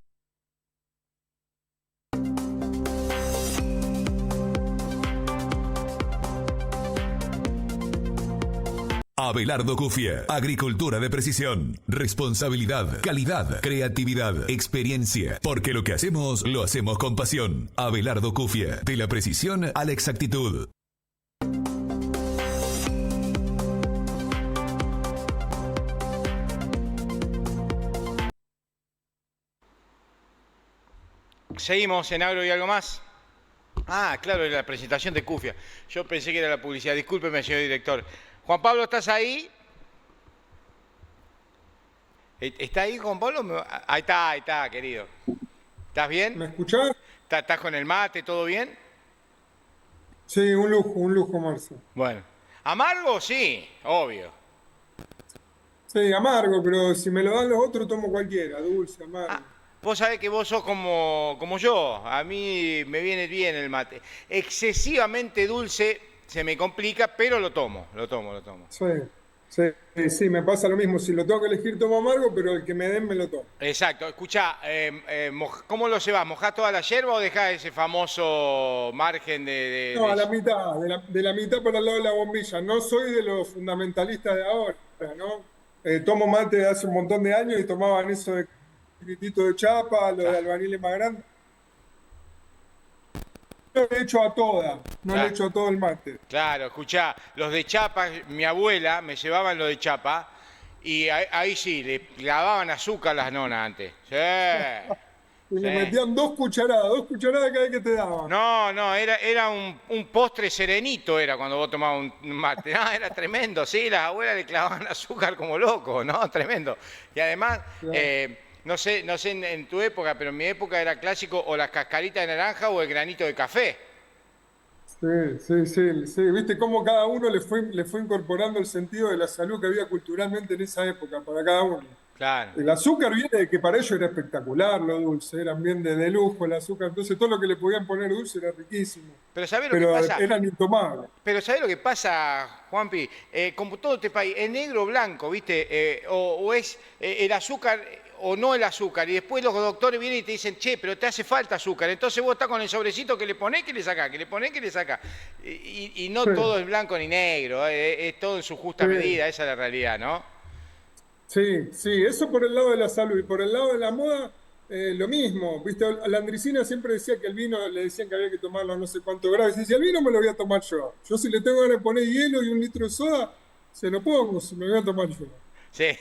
Abelardo Cufie, agricultura de precisión, responsabilidad, calidad, creatividad, experiencia, porque lo que hacemos lo hacemos con pasión. Abelardo Cufie, de la precisión a la exactitud. Seguimos en Agro y algo más. Ah, claro, la presentación de Cufia. Yo pensé que era la publicidad. Discúlpeme, señor director. Juan Pablo, ¿estás ahí? ¿Está ahí, Juan Pablo? Ahí está, querido. ¿Estás bien? ¿Me escuchás? ¿Estás con el mate? ¿Todo bien? Sí, un lujo, Marcio. Bueno. ¿Amargo? Sí, obvio. Sí, amargo, pero si me lo dan los otros tomo cualquiera, dulce, amargo. Vos sabés que vos sos como yo. A mí me viene bien el mate. Excesivamente dulce se me complica, pero lo tomo. Sí, me pasa lo mismo. Si lo tengo que elegir tomo amargo, pero el que me den me lo tomo. Exacto. Escuchá, ¿cómo lo llevas? ¿Mojás toda la yerba o dejás ese famoso margen de...? No, a la mitad, de la mitad para el lado de la bombilla. No soy de los fundamentalistas de ahora, ¿no? Tomo mate de hace un montón de años y tomaban eso de chiquitito de chapa, lo de albañiles más grande. No le echo a toda, le echo a todo el mate. Claro, escuchá, los de chapa, mi abuela me llevaban lo de chapa y ahí sí, le clavaban azúcar a las nonas antes. Sí. Y le metían dos cucharadas cada vez que te daban. No, era un postre serenito era cuando vos tomabas un mate. No, era tremendo, sí, las abuelas le clavaban azúcar como locos, ¿no? Tremendo. Y además... Claro. no sé en tu época, pero en mi época era clásico o las cascaritas de naranja o el granito de café. Sí. Viste cómo cada uno le fue incorporando el sentido de la salud que había culturalmente en esa época para cada uno. Claro. El azúcar viene de que para ellos era espectacular lo dulce, eran bien de lujo el azúcar, entonces todo lo que le podían poner dulce era riquísimo. Pero ¿sabés lo que pasa? Eran intomables. Pero ¿sabés lo que pasa, Juanpi? Como todo este país, es negro o blanco, ¿viste? O es el azúcar o no el azúcar. Y después los doctores vienen y te dicen, che, pero te hace falta azúcar. Entonces vos estás con el sobrecito que le ponés, que le sacás, que le ponés, que le sacás. Y no todo es blanco ni negro, es todo en su justa medida, esa es la realidad, ¿no? Sí, eso por el lado de la salud. Y por el lado de la moda, lo mismo. ¿Viste? La Andricina siempre decía que el vino, le decían que había que tomarlo a no sé cuánto grados. Y decía, el vino me lo voy a tomar yo. Yo si le tengo ganas de poner hielo y 1 litro de soda, se lo pongo, se me lo voy a tomar yo. Sí,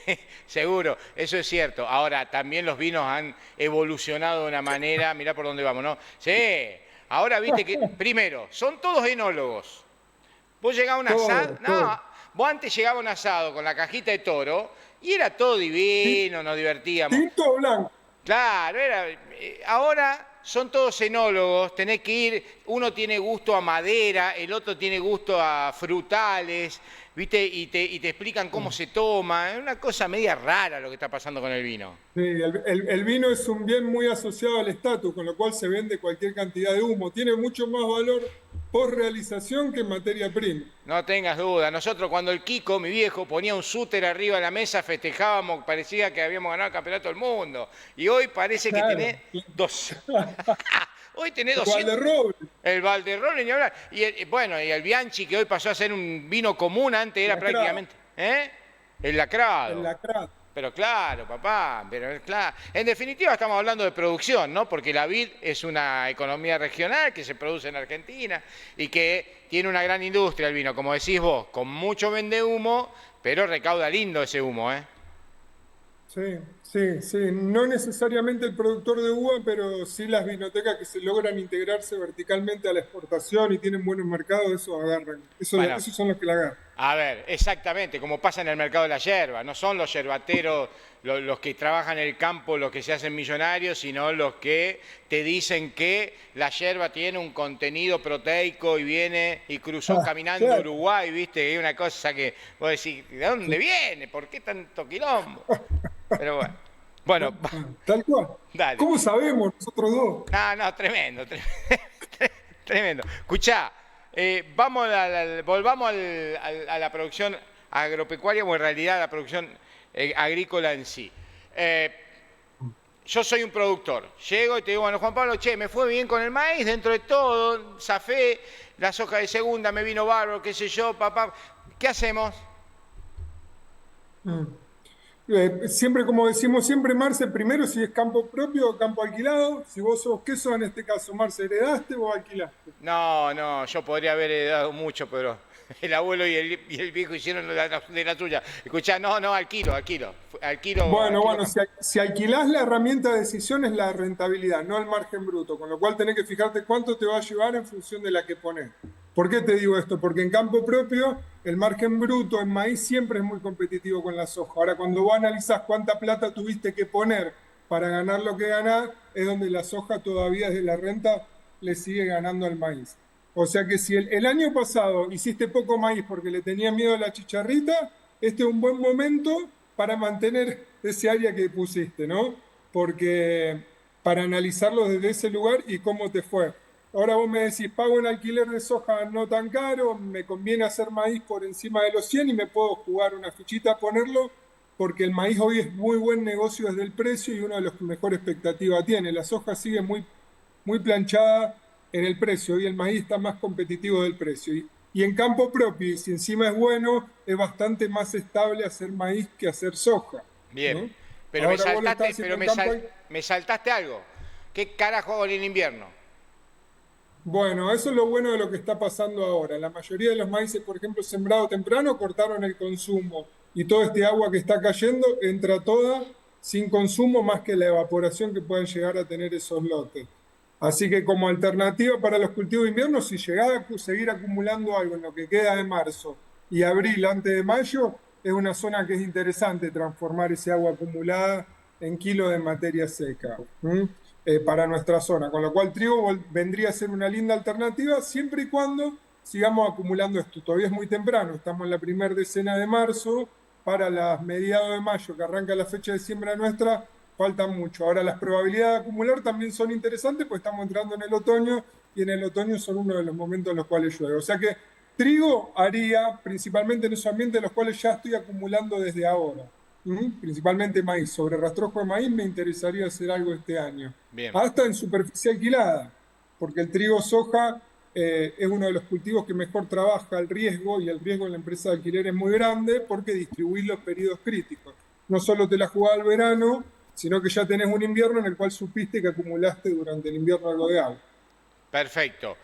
seguro, eso es cierto. Ahora, también los vinos han evolucionado de una manera, mirá por dónde vamos, ¿no? Sí, ahora viste que, primero, son todos enólogos. Vos llegás a un asado, no, vos antes llegabas a un asado con la cajita de toro y era todo divino, nos divertíamos. Tinto o blanco. Claro, ahora son todos enólogos, tenés que ir, uno tiene gusto a madera, el otro tiene gusto a frutales, ¿viste? Y te explican cómo se toma, es una cosa media rara lo que está pasando con el vino. Sí, el vino es un bien muy asociado al estatus, con lo cual se vende cualquier cantidad de humo. Tiene mucho más valor por realización que materia prima. No tengas duda. Nosotros cuando el Kiko, mi viejo, ponía un súter arriba de la mesa, festejábamos, parecía que habíamos ganado el campeonato del mundo. Y hoy parece que tenés dos. Hoy tenés 200. El Valderroble. El Valderroble, ni hablar. Y el Bianchi, que hoy pasó a ser un vino común, antes era prácticamente... El lacrado. El lacrado. Pero claro, papá, pero claro. En definitiva estamos hablando de producción, ¿no? Porque la vid es una economía regional que se produce en Argentina y que tiene una gran industria el vino, como decís vos, con mucho vendehumo, pero recauda lindo ese humo, ¿eh? Sí. No necesariamente el productor de uva, pero sí las vinotecas que se logran integrarse verticalmente a la exportación y tienen buenos mercados, eso agarran. Esos son los que la agarran. A ver, exactamente, como pasa en el mercado de la yerba. No son los yerbateros los que trabajan en el campo los que se hacen millonarios, sino los que te dicen que la yerba tiene un contenido proteico y viene y cruzó caminando Uruguay, ¿viste? Es una cosa que vos decís, ¿de dónde viene? ¿Por qué tanto quilombo? Pero bueno. Tal cual. Dale. ¿Cómo sabemos nosotros dos? No, tremendo. Tremendo. Escuchá, volvamos a la producción agropecuaria, o en realidad a la producción agrícola en sí. Yo soy un productor. Llego y te digo, bueno, Juan Pablo, me fue bien con el maíz, dentro de todo, zafé, la soja de segunda, me vino bárbaro, qué sé yo, papá. ¿Qué hacemos? Siempre, como decimos siempre, Marce, primero si es campo propio o campo alquilado. Si vos sos, ¿qué sos en este caso, Marce? ¿Heredaste o alquilaste? No, yo podría haber heredado mucho, pero el abuelo y el viejo hicieron de la suya. Escuchá, no, alquilo. Bueno, si alquilás, la herramienta de decisión es la rentabilidad, no el margen bruto, con lo cual tenés que fijarte cuánto te va a llevar en función de la que ponés. ¿Por qué te digo esto? Porque en campo propio el margen bruto en maíz siempre es muy competitivo con la soja. Ahora, cuando vos analizás cuánta plata tuviste que poner para ganar lo que ganás, es donde la soja todavía desde la renta le sigue ganando al maíz. O sea que si el año pasado hiciste poco maíz porque le tenías miedo a la chicharrita, este es un buen momento para mantener ese área que pusiste, ¿no? Porque para analizarlo desde ese lugar y cómo te fue. Ahora vos me decís, pago un alquiler de soja no tan caro, me conviene hacer maíz por encima de los 100 y me puedo jugar una fichita a ponerlo, porque el maíz hoy es muy buen negocio desde el precio y uno de los que mejor expectativa tiene. La soja sigue muy planchada en el precio y el maíz está más competitivo del precio. Y en campo propio, y si encima es bueno, es bastante más estable hacer maíz que hacer soja. Bien, ¿no? pero me saltaste algo. ¿Qué carajo hago en el invierno? Bueno, eso es lo bueno de lo que está pasando ahora. La mayoría de los maíces, por ejemplo, sembrados temprano, cortaron el consumo. Y toda este agua que está cayendo entra toda sin consumo más que la evaporación que pueden llegar a tener esos lotes. Así que como alternativa para los cultivos de invierno, si llegás a seguir acumulando algo en lo que queda de marzo y abril antes de mayo, es una zona que es interesante transformar ese agua acumulada en kilos de materia seca para nuestra zona, con lo cual trigo vendría a ser una linda alternativa siempre y cuando sigamos acumulando esto. Todavía es muy temprano, estamos en la primera decena de marzo, para las mediados de mayo, que arranca la fecha de siembra nuestra, falta mucho. Ahora las probabilidades de acumular también son interesantes, pues estamos entrando en el otoño, y en el otoño son uno de los momentos en los cuales llueve. O sea que trigo haría principalmente en esos ambientes en los cuales ya estoy acumulando desde ahora. Principalmente maíz. Sobre rastrojo de maíz me interesaría hacer algo este año. Bien. Hasta en superficie alquilada, porque el trigo soja es uno de los cultivos que mejor trabaja el riesgo, y el riesgo en la empresa de alquiler es muy grande porque distribuís los periodos críticos. No solo te la jugás al verano, sino que ya tenés un invierno en el cual supiste que acumulaste durante el invierno algo de agua. Perfecto.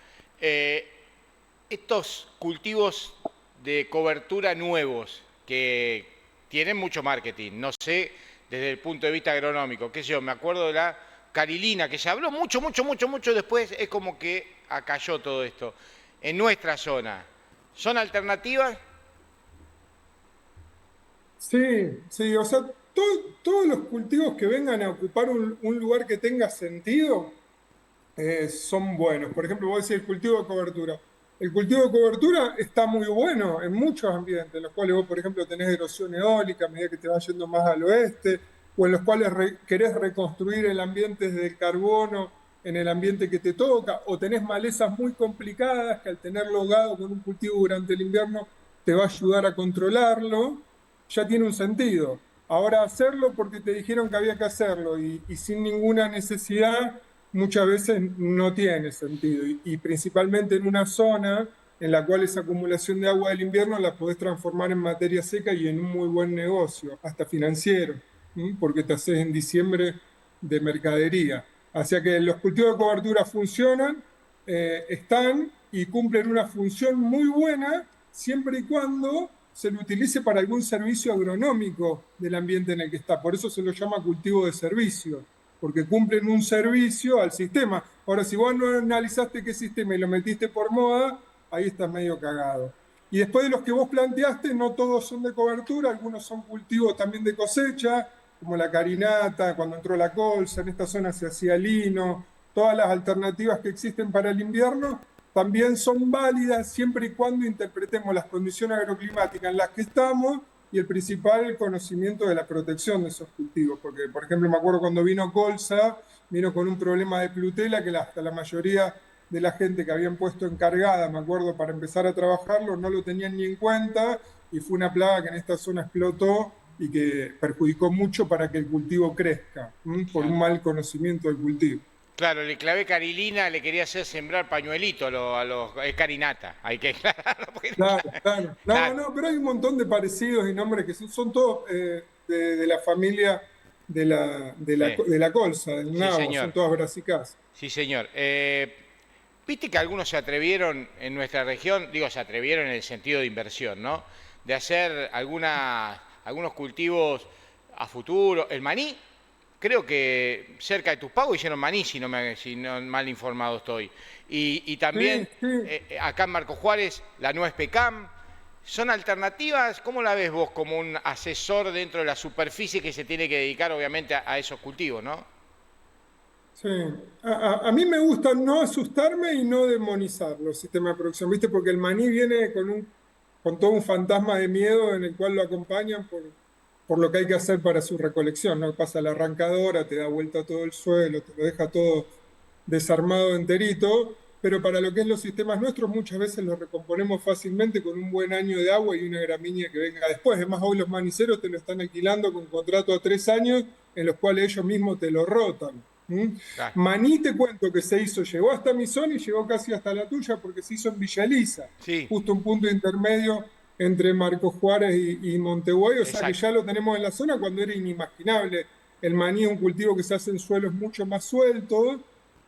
Estos cultivos de cobertura nuevos que tienen mucho marketing, no sé, desde el punto de vista agronómico, qué sé yo, me acuerdo de la carilina, que se habló mucho, después es como que acalló todo esto. En nuestra zona, ¿son alternativas? Sí, o sea, todos los cultivos que vengan a ocupar un lugar que tenga sentido son buenos. Por ejemplo, vos decís el cultivo de cobertura. El cultivo de cobertura está muy bueno en muchos ambientes, en los cuales vos, por ejemplo, tenés erosión eólica a medida que te vas yendo más al oeste, o en los cuales querés reconstruir el ambiente desde el carbono en el ambiente que te toca, o tenés malezas muy complicadas que al tenerlo hogado con un cultivo durante el invierno te va a ayudar a controlarlo, ya tiene un sentido. Ahora hacerlo porque te dijeron que había que hacerlo y sin ninguna necesidad, muchas veces no tiene sentido, y principalmente en una zona en la cual esa acumulación de agua del invierno la podés transformar en materia seca y en un muy buen negocio, hasta financiero, porque te haces en diciembre de mercadería. Así que los cultivos de cobertura funcionan, están y cumplen una función muy buena siempre y cuando se lo utilice para algún servicio agronómico del ambiente en el que está. Por eso se lo llama cultivo de servicio, porque cumplen un servicio al sistema. Ahora, si vos no analizaste qué sistema y lo metiste por moda, ahí estás medio cagado. Y después de los que vos planteaste, no todos son de cobertura, algunos son cultivos también de cosecha, como la carinata, cuando entró la colza, en esta zona se hacía lino. Todas las alternativas que existen para el invierno también son válidas siempre y cuando interpretemos las condiciones agroclimáticas en las que estamos y el principal conocimiento de la protección de esos cultivos. Porque, por ejemplo, me acuerdo cuando vino colza, vino con un problema de Clutela que hasta la mayoría de la gente que habían puesto encargada, me acuerdo, para empezar a trabajarlo, no lo tenían ni en cuenta, y fue una plaga que en esta zona explotó y que perjudicó mucho para que el cultivo crezca, por un mal conocimiento del cultivo. Claro, le clavé carilina, le quería hacer sembrar pañuelito a los es carinata, hay que aclararlo. Claro. No, pero hay un montón de parecidos y nombres que son todos de la familia de la colza, del nabo, sí, son todas brasicas. Sí, señor. Viste que algunos se atrevieron en nuestra región, digo, se atrevieron en el sentido de inversión, ¿no? De hacer algunos cultivos a futuro. El maní, creo que cerca de Tuspagua hicieron maní, si no mal informado estoy. Y también sí. Acá en Marcos Juárez, la nuez pecam. ¿Son alternativas? ¿Cómo la ves vos como un asesor dentro de la superficie que se tiene que dedicar obviamente a esos cultivos, ¿no? Sí, a mí me gusta no asustarme y no demonizar los sistemas de producción, ¿viste? Porque el maní viene con todo un fantasma de miedo en el cual lo acompañan por lo que hay que hacer para su recolección, ¿no? Pasa la arrancadora, te da vuelta todo el suelo, te lo deja todo desarmado enterito, pero para lo que es los sistemas nuestros muchas veces los recomponemos fácilmente con un buen año de agua y una gramínea que venga después. Además, hoy los maniceros te lo están alquilando con contrato a 3 años en los cuales ellos mismos te lo rotan. Claro. Maní, te cuento que llegó hasta mi zona y llegó casi hasta la tuya porque se hizo en Villa Elisa, sí. Justo un punto intermedio entre Marcos Juárez y Montevideo, o sea que ya lo tenemos en la zona cuando era inimaginable. El maní es un cultivo que se hace en suelos mucho más sueltos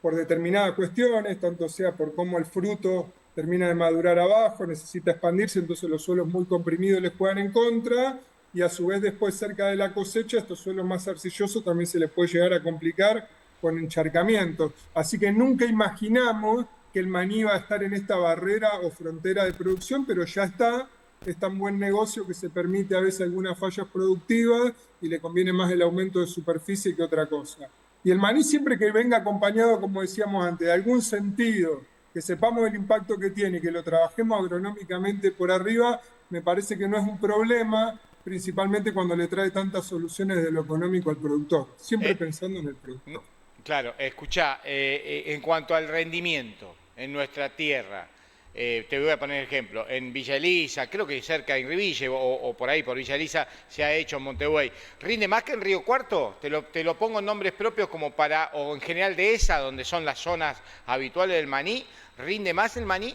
por determinadas cuestiones, tanto sea por cómo el fruto termina de madurar abajo, necesita expandirse, entonces los suelos muy comprimidos les juegan en contra, y a su vez después cerca de la cosecha estos suelos más arcillosos también se les puede llegar a complicar con encharcamientos. Así que nunca imaginamos que el maní va a estar en esta barrera o frontera de producción, pero ya está, es tan buen negocio que se permite a veces algunas fallas productivas y le conviene más el aumento de superficie que otra cosa. Y el maní siempre que venga acompañado, como decíamos antes, de algún sentido, que sepamos el impacto que tiene y que lo trabajemos agronómicamente por arriba, me parece que no es un problema, principalmente cuando le trae tantas soluciones de lo económico al productor, siempre pensando en el productor. Claro, escuchá, en cuanto al rendimiento en nuestra tierra, te voy a poner ejemplo, en Villa Elisa, creo que cerca de Inriville o por ahí, por Villa Elisa, se ha hecho en Montevideo. ¿Rinde más que en Río Cuarto? Te lo pongo en nombres propios como para, o en general de esa, donde son las zonas habituales del maní. ¿Rinde más el maní?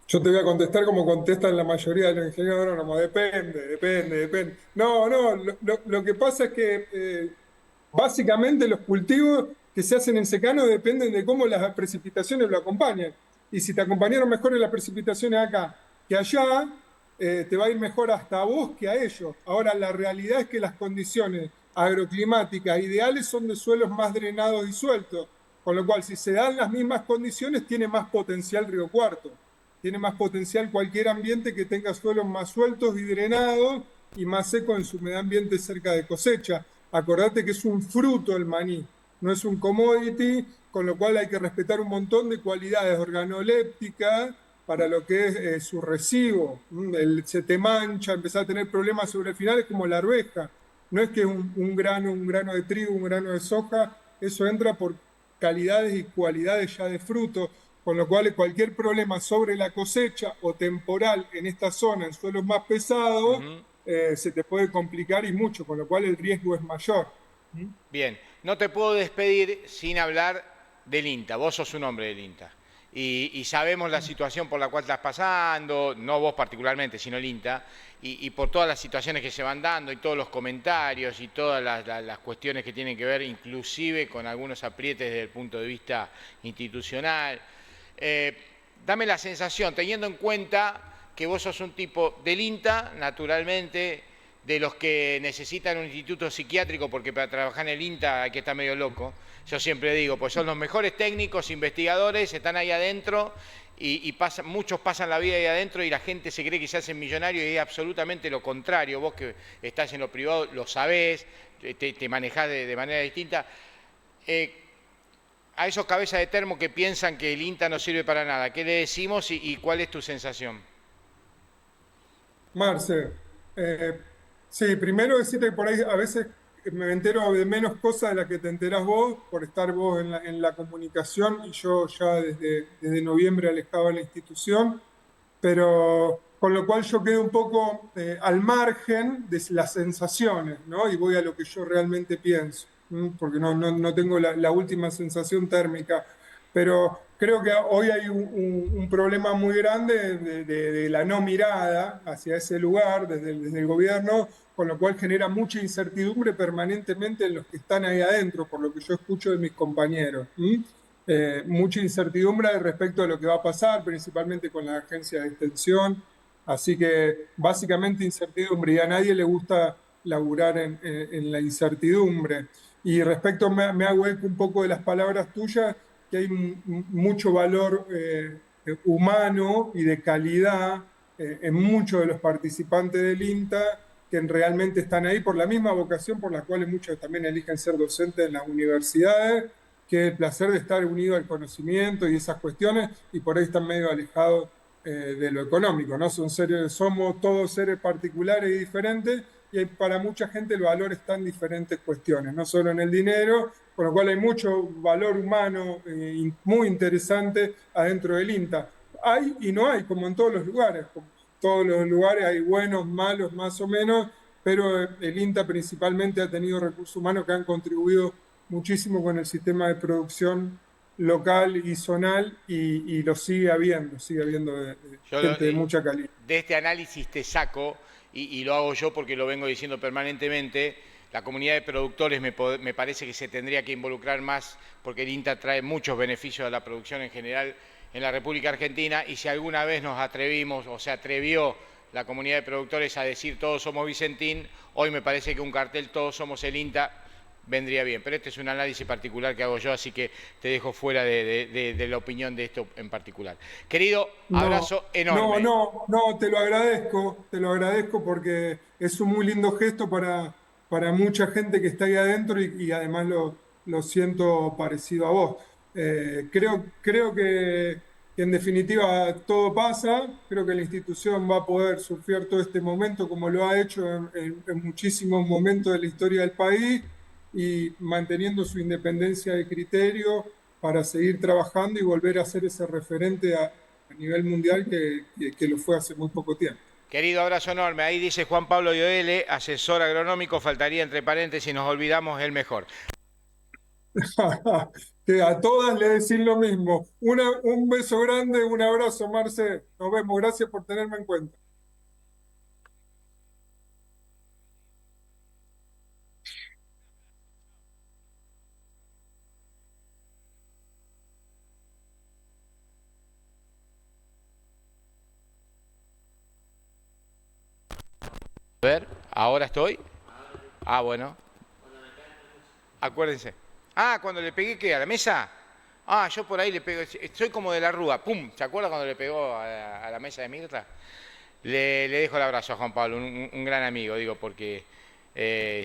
Yo te voy a contestar como contestan la mayoría de los ingenieros agrónomos, depende. No, lo que pasa es que básicamente los cultivos que se hacen en secano dependen de cómo las precipitaciones lo acompañan. Y si te acompañaron mejor en las precipitaciones acá que allá, te va a ir mejor hasta a vos que a ellos. Ahora, la realidad es que las condiciones agroclimáticas ideales son de suelos más drenados y sueltos, con lo cual si se dan las mismas condiciones tiene más potencial Río Cuarto, tiene más potencial cualquier ambiente que tenga suelos más sueltos y drenados y más secos en su medio ambiente cerca de cosecha. Acordate que es un fruto el maní, no es un commodity, con lo cual hay que respetar un montón de cualidades organolépticas para lo que es su residuo. Se te mancha, empezás a tener problemas sobre el final, es como la arveja. No es que un grano de trigo, un grano de soja, eso entra por calidades y cualidades ya de fruto, con lo cual cualquier problema sobre la cosecha o temporal en esta zona, en suelos más pesados, se te puede complicar y mucho, con lo cual el riesgo es mayor. Bien, no te puedo despedir sin hablar del INTA. Vos sos un hombre del INTA y sabemos la situación por la cual estás pasando, no vos particularmente, sino el INTA, y por todas las situaciones que se van dando y todos los comentarios y todas las cuestiones que tienen que ver inclusive con algunos aprietes desde el punto de vista institucional. Dame la sensación, teniendo en cuenta que vos sos un tipo del INTA, naturalmente, de los que necesitan un instituto psiquiátrico, porque para trabajar en el INTA hay que estar medio loco. Yo siempre digo, pues son los mejores técnicos, investigadores, están ahí adentro y muchos pasan la vida ahí adentro y la gente se cree que se hacen millonarios y es absolutamente lo contrario. Vos que estás en lo privado lo sabés, te manejás de manera distinta. A esos cabezas de termo que piensan que el INTA no sirve para nada, ¿qué le decimos y cuál es tu sensación? Marce, sí, primero decirte que por ahí a veces me entero de menos cosas de las que te enterás vos, por estar vos en la comunicación y yo ya desde noviembre alejado de la institución, pero con lo cual yo quedo un poco al margen de las sensaciones, ¿no? Y voy a lo que yo realmente pienso, porque no tengo la última sensación térmica, pero creo que hoy hay un problema muy grande de la no mirada hacia ese lugar desde el gobierno, con lo cual genera mucha incertidumbre permanentemente en los que están ahí adentro, por lo que yo escucho de mis compañeros. Mucha incertidumbre respecto a lo que va a pasar, principalmente con la agencia de extensión. Así que básicamente incertidumbre, y a nadie le gusta laburar en la incertidumbre. Y respecto, me hago eco un poco de las palabras tuyas, que hay mucho valor humano y de calidad en muchos de los participantes del INTA, que realmente están ahí por la misma vocación por la cual muchos también eligen ser docentes en las universidades, que el placer de estar unido al conocimiento y esas cuestiones, y por ahí están medio alejados de lo económico, ¿no? Somos todos seres particulares y diferentes, y para mucha gente el valor está en diferentes cuestiones, no solo en el dinero, con lo cual hay mucho valor humano muy interesante adentro del INTA. Hay y no hay, como en todos los lugares. Como en todos los lugares hay buenos, malos, más o menos, pero el INTA principalmente ha tenido recursos humanos que han contribuido muchísimo con el sistema de producción local y zonal y lo sigue habiendo gente de mucha calidad. De este análisis te saco, y lo hago yo porque lo vengo diciendo permanentemente, la comunidad de productores me parece que se tendría que involucrar más porque el INTA trae muchos beneficios a la producción en general en la República Argentina, y si alguna vez nos atrevimos o se atrevió la comunidad de productores a decir todos somos Vicentín, hoy me parece que un cartel todos somos el INTA vendría bien. Pero este es un análisis particular que hago yo, así que te dejo fuera de la opinión de esto en particular. Querido, abrazo enorme. No, te lo agradezco porque es un muy lindo gesto para mucha gente que está ahí adentro y además lo siento parecido a vos. Creo que en definitiva todo pasa, creo que la institución va a poder surfear todo este momento como lo ha hecho en muchísimos momentos de la historia del país y manteniendo su independencia de criterio para seguir trabajando y volver a ser ese referente a nivel mundial que lo fue hace muy poco tiempo. Querido, abrazo enorme. Ahí dice Juan Pablo Ioele, asesor agronómico, faltaría entre paréntesis, nos olvidamos el mejor. Que a todas le decís lo mismo. Un beso grande, un abrazo, Marce. Nos vemos. Gracias por tenerme en cuenta. A ver, ¿ahora estoy? Ah, bueno. Acuérdense. Ah, cuando le pegué, ¿qué? ¿A la mesa? Ah, yo por ahí le pego. Soy como de la Rúa. ¡Pum! ¿Se acuerda cuando le pegó a la mesa de Mirta? Le dejo el abrazo a Juan Pablo, un gran amigo, digo, porque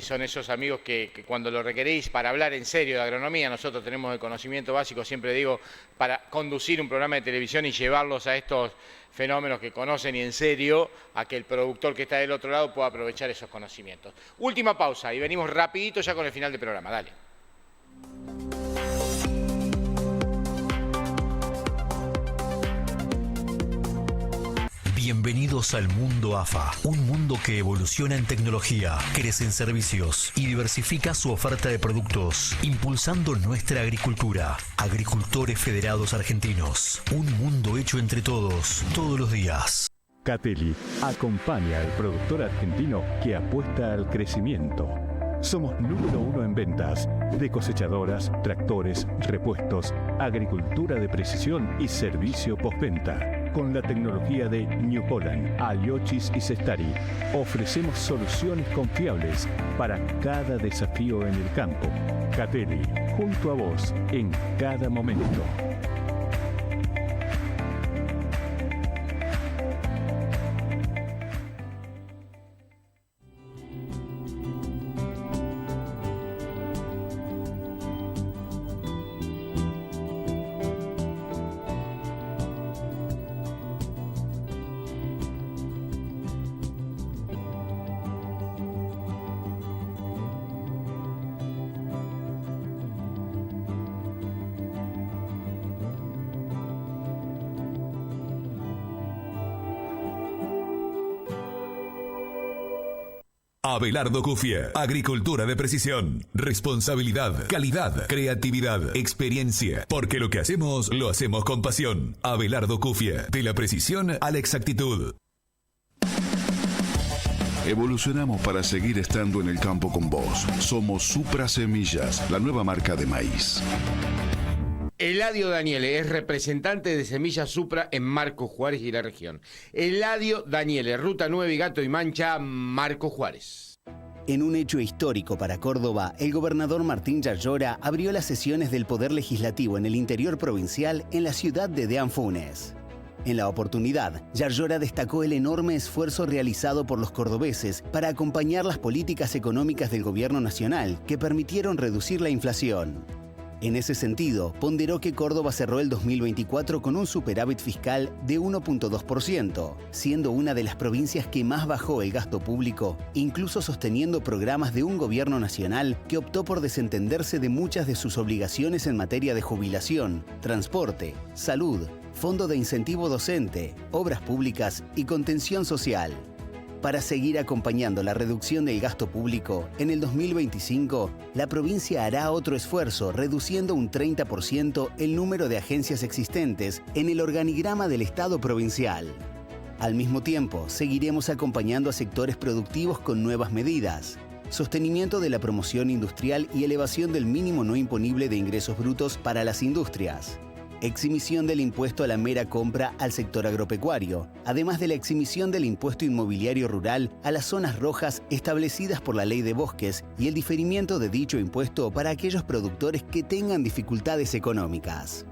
son esos amigos que cuando lo requerís para hablar en serio de agronomía, nosotros tenemos el conocimiento básico, siempre digo, para conducir un programa de televisión y llevarlos a estos fenómenos que conocen y en serio, a que el productor que está del otro lado pueda aprovechar esos conocimientos. Última pausa y venimos rapidito ya con el final del programa. Dale. Bienvenidos al mundo AFA, un mundo que evoluciona en tecnología, crece en servicios y diversifica su oferta de productos, impulsando nuestra agricultura. Agricultores Federados Argentinos, un mundo hecho entre todos, todos los días. Catelli acompaña al productor argentino que apuesta al crecimiento. Somos número 1 en ventas de cosechadoras, tractores, repuestos, agricultura de precisión y servicio postventa. Con la tecnología de New Holland, Aliochis y Cestari, ofrecemos soluciones confiables para cada desafío en el campo. Catelli, junto a vos en cada momento. Abelardo Cufie, agricultura de precisión, responsabilidad, calidad, creatividad, experiencia, porque lo que hacemos, lo hacemos con pasión. Abelardo Cufie, de la precisión a la exactitud. Evolucionamos para seguir estando en el campo con vos. Somos Supra Semillas, la nueva marca de maíz. Eladio Daniele es representante de Semillas Supra en Marcos Juárez y la región. Eladio Daniele, Ruta 9 y Gato y Mancha, Marcos Juárez. En un hecho histórico para Córdoba, el gobernador Martín Yarlora abrió las sesiones del Poder Legislativo en el interior provincial en la ciudad de Deán Funes. En la oportunidad, Yarlora destacó el enorme esfuerzo realizado por los cordobeses para acompañar las políticas económicas del gobierno nacional que permitieron reducir la inflación. En ese sentido, ponderó que Córdoba cerró el 2024 con un superávit fiscal de 1.2%, siendo una de las provincias que más bajó el gasto público, incluso sosteniendo programas de un gobierno nacional que optó por desentenderse de muchas de sus obligaciones en materia de jubilación, transporte, salud, fondo de incentivo docente, obras públicas y contención social. Para seguir acompañando la reducción del gasto público, en el 2025, la provincia hará otro esfuerzo, reduciendo un 30% el número de agencias existentes en el organigrama del Estado provincial. Al mismo tiempo, seguiremos acompañando a sectores productivos con nuevas medidas, sostenimiento de la promoción industrial y elevación del mínimo no imponible de ingresos brutos para las industrias, exhibición del impuesto a la mera compra al sector agropecuario, además de la exhibición del impuesto inmobiliario rural a las zonas rojas establecidas por la Ley de Bosques y el diferimiento de dicho impuesto para aquellos productores que tengan dificultades económicas.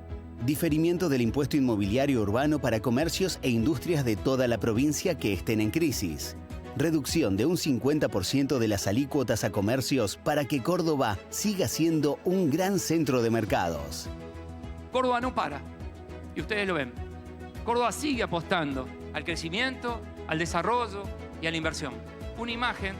Diferimiento del impuesto inmobiliario urbano para comercios e industrias de toda la provincia que estén en crisis. Reducción de un 50% de las alícuotas a comercios para que Córdoba siga siendo un gran centro de mercados. Córdoba no para, y ustedes lo ven. Córdoba sigue apostando al crecimiento, al desarrollo y a la inversión. Una imagen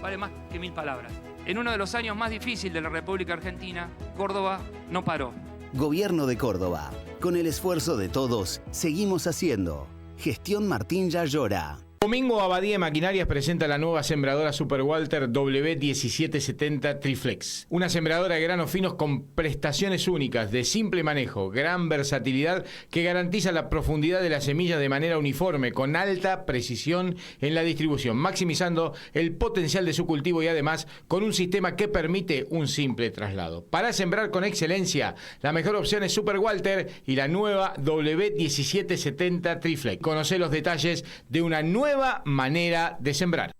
vale más que 1000 palabras. En uno de los años más difíciles de la República Argentina, Córdoba no paró. Gobierno de Córdoba. Con el esfuerzo de todos, seguimos haciendo. Gestión Martín Yarlora. Domingo Abadía de Maquinarias presenta la nueva sembradora Super Walter W1770 Triflex. Una sembradora de granos finos con prestaciones únicas, de simple manejo, gran versatilidad que garantiza la profundidad de la semilla de manera uniforme, con alta precisión en la distribución, maximizando el potencial de su cultivo y además con un sistema que permite un simple traslado. Para sembrar con excelencia, la mejor opción es Super Walter y la nueva W1770 Triflex. Conocé los detalles de una nueva manera de sembrar.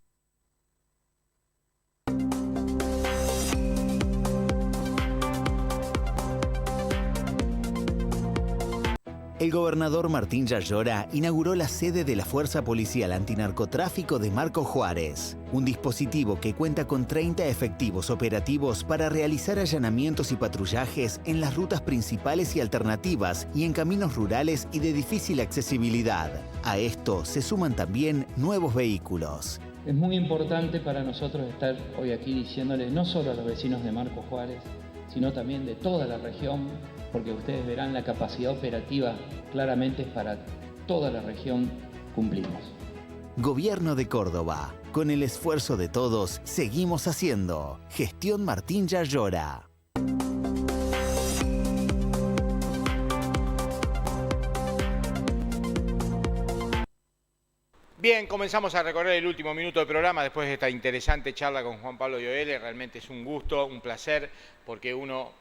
El gobernador Martín Yarlora inauguró la sede de la Fuerza Policial Antinarcotráfico de Marcos Juárez, un dispositivo que cuenta con 30 efectivos operativos para realizar allanamientos y patrullajes en las rutas principales y alternativas y en caminos rurales y de difícil accesibilidad. A esto se suman también nuevos vehículos. Es muy importante para nosotros estar hoy aquí diciéndoles no solo a los vecinos de Marcos Juárez, sino también de toda la región, porque ustedes verán la capacidad operativa claramente para toda la región cumplimos. Gobierno de Córdoba. Con el esfuerzo de todos, seguimos haciendo. Gestión Martín Yarlora. Bien, comenzamos a recorrer el último minuto del programa después de esta interesante charla con Juan Pablo Gioele. Realmente es un gusto, un placer, porque uno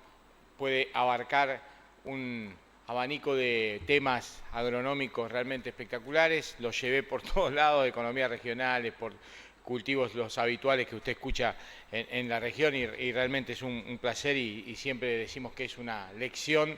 puede abarcar un abanico de temas agronómicos realmente espectaculares. Los llevé por todos lados, de economías regionales, por cultivos los habituales que usted escucha en la región y realmente es un placer y siempre decimos que es una lección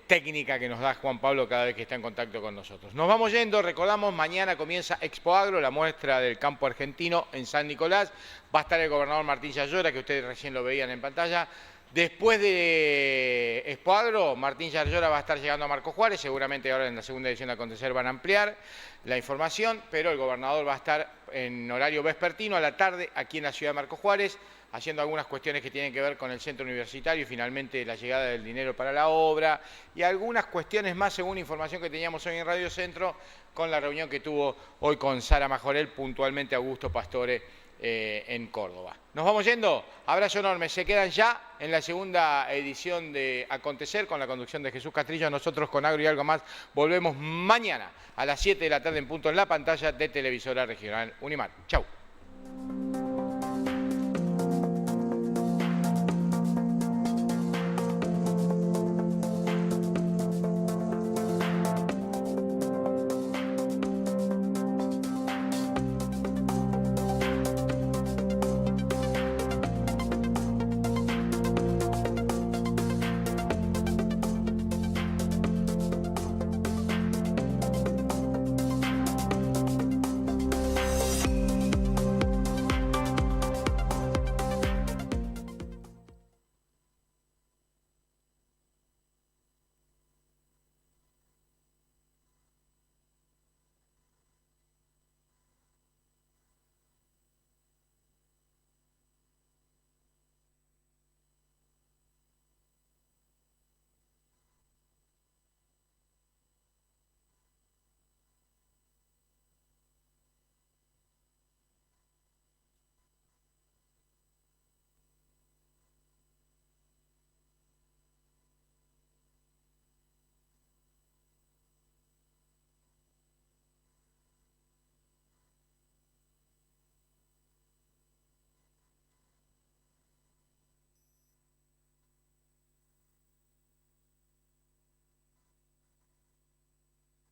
técnica que nos da Juan Pablo cada vez que está en contacto con nosotros. Nos vamos yendo, recordamos, mañana comienza Expo Agro, la muestra del campo argentino en San Nicolás. Va a estar el gobernador Martín Yarlora, que ustedes recién lo veían en pantalla. Después de Expo Agro, Martín Yarlora va a estar llegando a Marcos Juárez, seguramente ahora en la segunda edición de Acontecer van a ampliar la información, pero el gobernador va a estar en horario vespertino a la tarde aquí en la ciudad de Marcos Juárez, haciendo algunas cuestiones que tienen que ver con el centro universitario y finalmente la llegada del dinero para la obra y algunas cuestiones más según información que teníamos hoy en Radio Centro con la reunión que tuvo hoy con Sara Majorel, puntualmente Augusto Pastore en Córdoba. Nos vamos yendo, abrazo enorme, se quedan ya en la segunda edición de Acontecer con la conducción de Jesús Castrillo. Nosotros con Agro y algo más volvemos mañana a las 7 de la tarde en punto en la pantalla de Televisora Regional Unimar. Chau.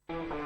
Thank